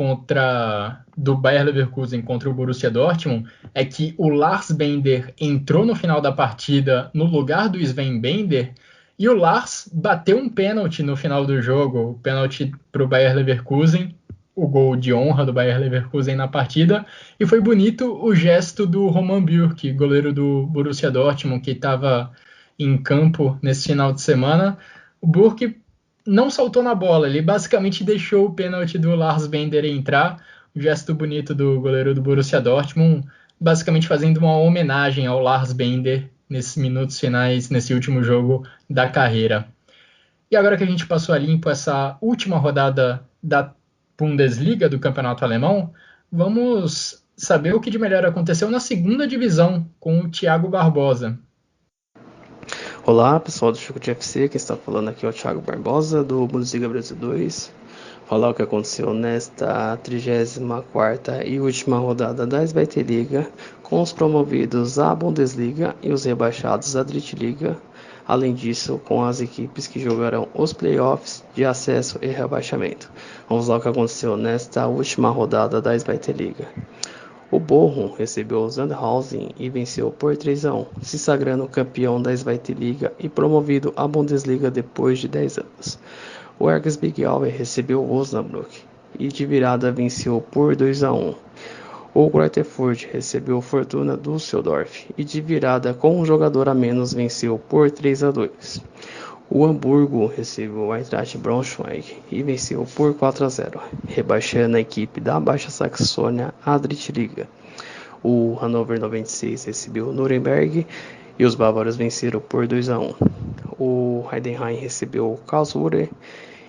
do Bayer Leverkusen contra o Borussia Dortmund é que o Lars Bender entrou no final da partida no lugar do Sven Bender e o Lars bateu um pênalti no final do jogo, o pênalti para o Bayer Leverkusen, o gol de honra do Bayer Leverkusen na partida, e foi bonito o gesto do Roman Bürki, goleiro do Borussia Dortmund, que estava em campo nesse final de semana. O Bürki não saltou na bola, ele basicamente deixou o pênalti do Lars Bender entrar, o gesto bonito do goleiro do Borussia Dortmund, basicamente fazendo uma homenagem ao Lars Bender nesses minutos finais, nesse último jogo da carreira. E agora que a gente passou a limpo essa última rodada da Bundesliga, do campeonato alemão, vamos saber o que de melhor aconteceu na segunda divisão com o Thiago Barbosa. Olá pessoal do Chucrute FC, quem está falando aqui é o Thiago Barbosa do Bundesliga Brasil 2. Falar o que aconteceu nesta 34ª e última rodada da Zweite Liga, com os promovidos à Bundesliga e os rebaixados à Drittliga. Além disso, com as equipes que jogarão os playoffs de acesso e rebaixamento. Vamos lá o que aconteceu nesta última rodada da Zweite Liga. O Bochum recebeu o Sandhausen e venceu por 3-1, se sagrando campeão da Zweite Liga e promovido à Bundesliga depois de 10 anos. O Erzgebirge recebeu o Osnabrück e de virada venceu por 2-1. O Greuther Fürth recebeu o Fortuna Düsseldorf e de virada com um jogador a menos venceu por 3-2. O Hamburgo recebeu o Eintracht Braunschweig e venceu por 4-0, rebaixando a equipe da Baixa Saxônia à Drittliga. O Hannover 96 recebeu o Nuremberg e os bávaros venceram por 2-1. O Heidenheim recebeu o Karlsruhe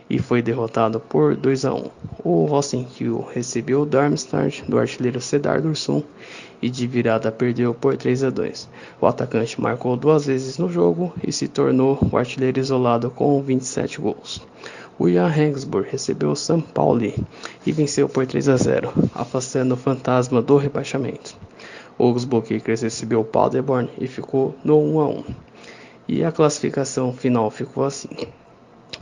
e foi derrotado por 2-1. O Rosten Kiel recebeu o Darmstadt do artilheiro Cedar Dursun e de virada perdeu por 3-2. O atacante marcou 2 vezes no jogo e se tornou o artilheiro isolado com 27 gols. O Jan Regensburg recebeu o São Paulo e venceu por 3-0, afastando o fantasma do rebaixamento. O Augsburg Kickers recebeu o Paderborn e ficou no 1-1. E a classificação final ficou assim: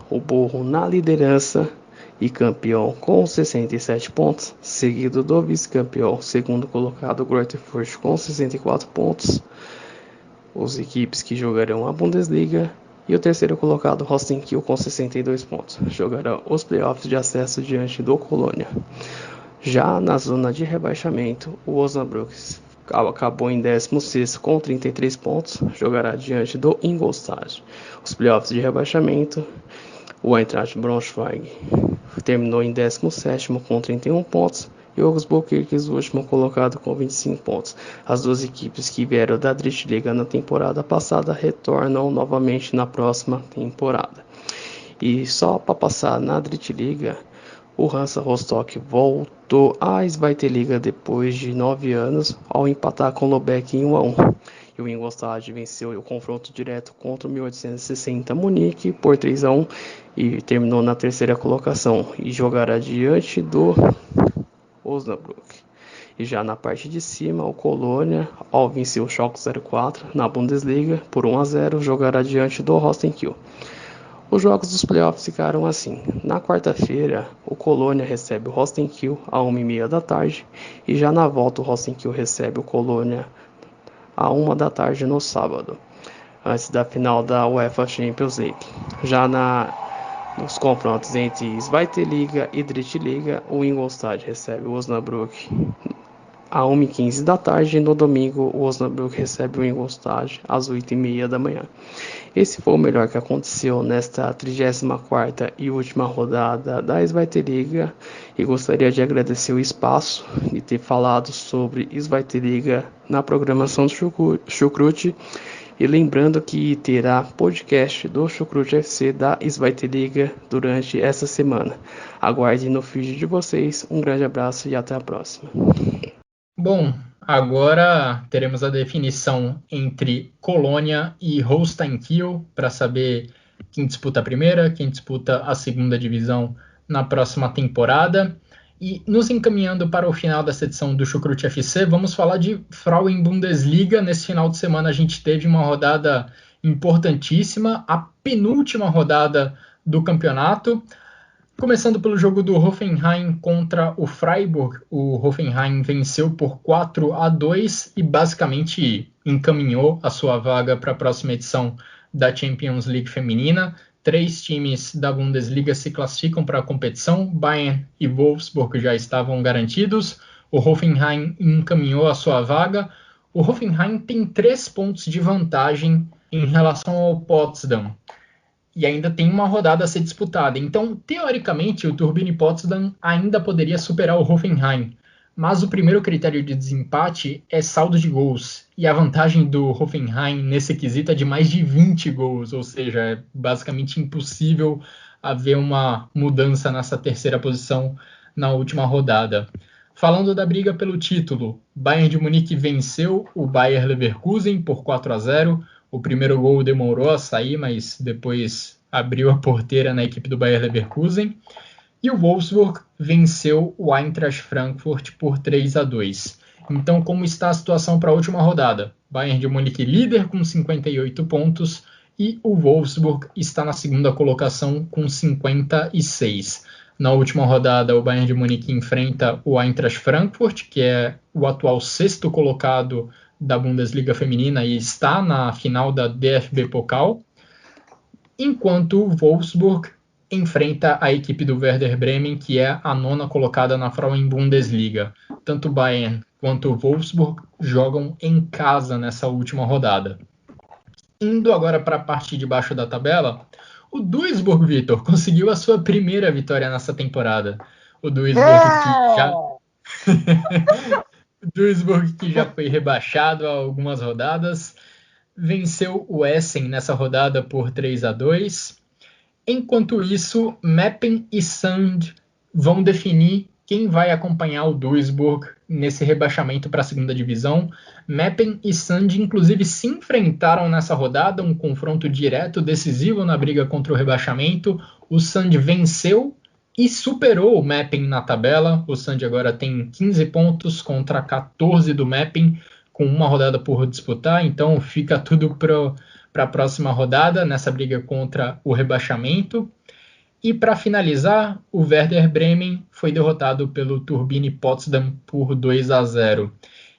o Bochum na liderança e campeão com 67 pontos, seguido do vice-campeão, segundo colocado Greuther Fürth com 64 pontos, as equipes que jogarão a Bundesliga, e o terceiro colocado Rosten Kiel com 62 pontos, jogarão os playoffs de acesso diante do Colônia. Já na zona de rebaixamento, o Osnabrück acabou em 16º com 33 pontos, jogará diante do Ingolstadt. Os playoffs de rebaixamento, o Eintracht Braunschweig terminou em 17º com 31 pontos e o Augsburg Kickers, o último colocado, com 25 pontos. As duas equipes que vieram da Drittliga na temporada passada retornam novamente na próxima temporada. E só para passar na Drittliga, o Hansa Rostock voltou à Zweite Liga depois de 9 anos ao empatar com o Lübeck em 1-1. E o Ingolstadt venceu o confronto direto contra o 1860 Munique por 3-1 e terminou na terceira colocação e jogará diante do Osnabrück. E já na parte de cima, o Colônia, ao vencer o Schalke 04 na Bundesliga por 1-0, jogará diante do Rosten Kiel. Os jogos dos playoffs ficaram assim: na quarta-feira, o Colônia recebe o Rosten Kiel às 1h30 da tarde, e já na volta o Rosten Kiel recebe o Colônia às 1 da tarde no sábado, antes da final da UEFA Champions League. Já nos confrontos entre Zweite Liga e Drittliga, o Ingolstadt recebe o Osnabrück às 1h15 da tarde, e no domingo o Osnabrück recebe o Ingolstadt às 8h30 da manhã. Esse foi o melhor que aconteceu nesta 34ª e última rodada da Zweite Liga, e gostaria de agradecer o espaço de ter falado sobre Zweite Liga na programação do Chucrute, e lembrando que terá podcast do Chucrute FC da Zweite Liga durante essa semana. Aguarde no feed de vocês, um grande abraço e até a próxima. Bom, agora teremos a definição entre Colônia e Holstein Kiel para saber quem disputa a primeira, quem disputa a segunda divisão na próxima temporada. E nos encaminhando para o final dessa edição do Chucrute FC, vamos falar de Frauen Bundesliga. Nesse final de semana a gente teve uma rodada importantíssima, a penúltima rodada do campeonato. Começando pelo jogo do Hoffenheim contra o Freiburg, o Hoffenheim venceu por 4-2 e basicamente encaminhou a sua vaga para a próxima edição da Champions League feminina. 3 times da Bundesliga se classificam para a competição, Bayern e Wolfsburg já estavam garantidos, o Hoffenheim encaminhou a sua vaga. O Hoffenheim tem 3 pontos de vantagem em relação ao Potsdam, e ainda tem uma rodada a ser disputada. Então, teoricamente, o Turbine Potsdam ainda poderia superar o Hoffenheim. Mas o primeiro critério de desempate é saldo de gols. E a vantagem do Hoffenheim nesse quesito é de mais de 20 gols. Ou seja, é basicamente impossível haver uma mudança nessa terceira posição na última rodada. Falando da briga pelo título, Bayern de Munique venceu o Bayer Leverkusen por 4-0. O primeiro gol demorou a sair, mas depois abriu a porteira na equipe do Bayer Leverkusen. E o Wolfsburg venceu o Eintracht Frankfurt por 3-2. Então, como está a situação para a última rodada? Bayern de Munique líder com 58 pontos e o Wolfsburg está na segunda colocação com 56. Na última rodada, o Bayern de Munique enfrenta o Eintracht Frankfurt, que é o atual 6º colocado da Bundesliga feminina e está na final da DFB Pokal, enquanto o Wolfsburg enfrenta a equipe do Werder Bremen, que é a 9ª colocada na Frauen Bundesliga. Tanto o Bayern quanto o Wolfsburg jogam em casa nessa última rodada. Indo agora para a parte de baixo da tabela, o Duisburg, Vitor, conseguiu a sua primeira vitória nessa temporada. O Duisburg, que já foi rebaixado há algumas rodadas, venceu o Essen nessa rodada por 3-2. Enquanto isso, Meppen e Sand vão definir quem vai acompanhar o Duisburg nesse rebaixamento para a segunda divisão. Meppen e Sand, inclusive, se enfrentaram nessa rodada, um confronto direto, decisivo na briga contra o rebaixamento. O Sand venceu e superou o Meppen na tabela. O Sand agora tem 15 pontos contra 14 do Meppen, com uma rodada por disputar, então fica tudo para a próxima rodada, nessa briga contra o rebaixamento. E para finalizar, o Werder Bremen foi derrotado pelo Turbine Potsdam por 2-0.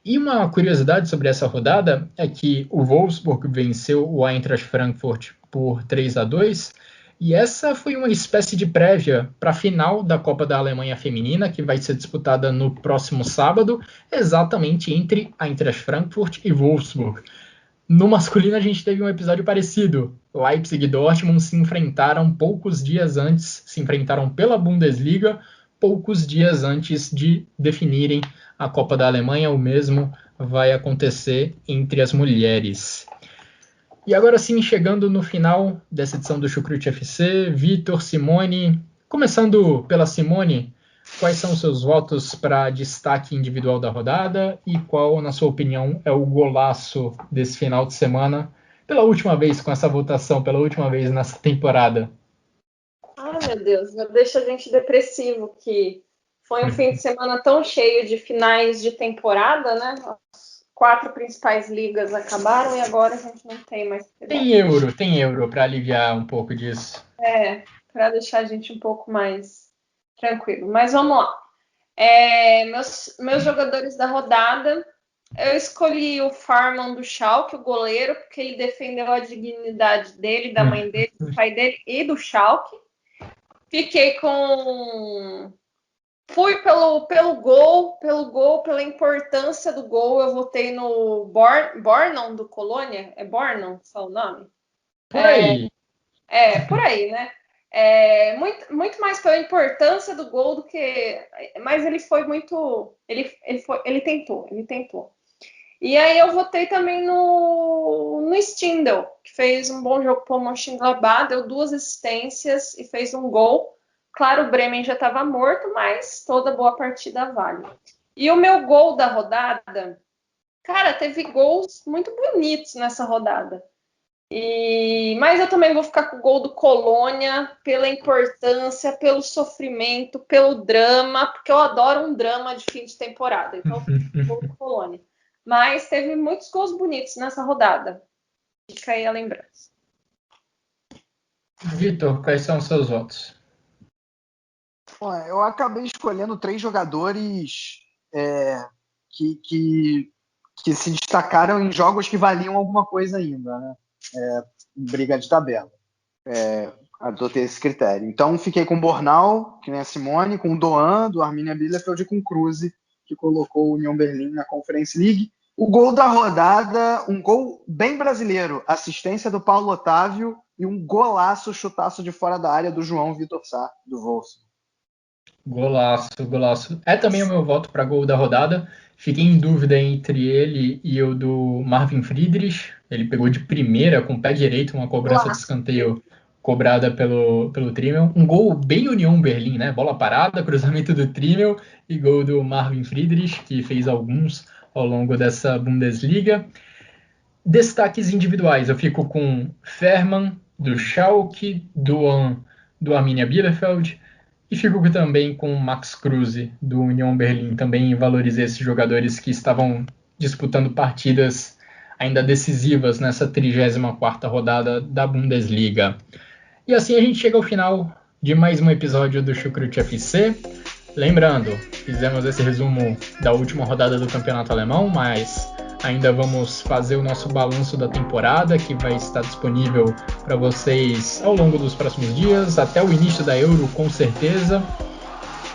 E uma curiosidade sobre essa rodada é que o Wolfsburg venceu o Eintracht Frankfurt por 3-2, e essa foi uma espécie de prévia para a final da Copa da Alemanha Feminina, que vai ser disputada no próximo sábado, exatamente entre Eintracht Frankfurt e Wolfsburg. No masculino, a gente teve um episódio parecido. Leipzig e Dortmund se enfrentaram poucos dias antes, se enfrentaram pela Bundesliga, poucos dias antes de definirem a Copa da Alemanha. O mesmo vai acontecer entre as mulheres. E agora sim, chegando no final dessa edição do Chucrute FC, Vitor, Simone, começando pela Simone, quais são os seus votos para destaque individual da rodada e qual, na sua opinião, é o golaço desse final de semana, pela última vez com essa votação, pela última vez nessa temporada? Ai, meu Deus, já deixa a gente depressivo, que foi um fim de semana tão cheio de finais de temporada, né? As 4 principais ligas acabaram e agora a gente não tem mais. Tem euro para aliviar um pouco disso. Para deixar a gente um pouco mais tranquilo. Mas vamos lá. Meus jogadores da rodada, eu escolhi o Farman do Schalke, o goleiro, porque ele defendeu a dignidade dele, da mãe dele, do pai dele e do Schalke. Fui pelo gol, pela importância do gol. Eu votei no Bornau do Colônia. É Bornau, só o nome? Por aí. Por aí, né? Muito mais pela importância do gol do que... Mas ele foi muito... Ele tentou. E aí eu votei também no Stindl, que fez um bom jogo para o Mönchengladbach, deu 2 assistências e fez um gol. Claro, o Bremen já estava morto, mas toda boa partida vale. E o meu gol da rodada... Cara, teve gols muito bonitos nessa rodada. Mas eu também vou ficar com o gol do Colônia, pela importância, pelo sofrimento, pelo drama, porque eu adoro um drama de fim de temporada. Então, o gol do Colônia. Mas teve muitos gols bonitos nessa rodada. Fica aí a lembrança. Vitor, quais são os seus votos? Eu acabei escolhendo 3 jogadores que se destacaram em jogos que valiam alguma coisa ainda, né? Briga de tabela. Adotei esse critério. Então, fiquei com o Bornau, que nem a Simone, com o Doan, do Arminia Bielefeld, e com o Kruse, que colocou o Union Berlin na Conference League. O gol da rodada, um gol bem brasileiro, assistência do Paulo Otávio e um golaço, chutaço de fora da área do João Vitor Sá, do Wolfsburg. Golaço. É também o meu voto para gol da rodada. Fiquei em dúvida entre ele e o do Marvin Friedrich. Ele pegou de primeira com o pé direito uma cobrança de escanteio cobrada pelo Trimmel. Um gol bem Union Berlin, né? Bola parada, cruzamento do Trimmel e gol do Marvin Friedrich, que fez alguns ao longo dessa Bundesliga. Destaques individuais, eu fico com Fährmann, do Schalke, Doan, do Arminia Bielefeld, e fico também com Max Kruse, do Union Berlin. Também valorizei esses jogadores que estavam disputando partidas ainda decisivas nessa 34ª rodada da Bundesliga. E assim a gente chega ao final de mais um episódio do Chucrute FC. Lembrando, fizemos esse resumo da última rodada do Campeonato Alemão, mas ainda vamos fazer o nosso balanço da temporada, que vai estar disponível para vocês ao longo dos próximos dias, até o início da Euro, com certeza.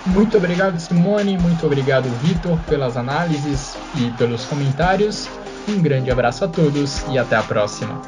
Muito obrigado, Simone, muito obrigado, Vitor, pelas análises e pelos comentários. Um grande abraço a todos e até a próxima.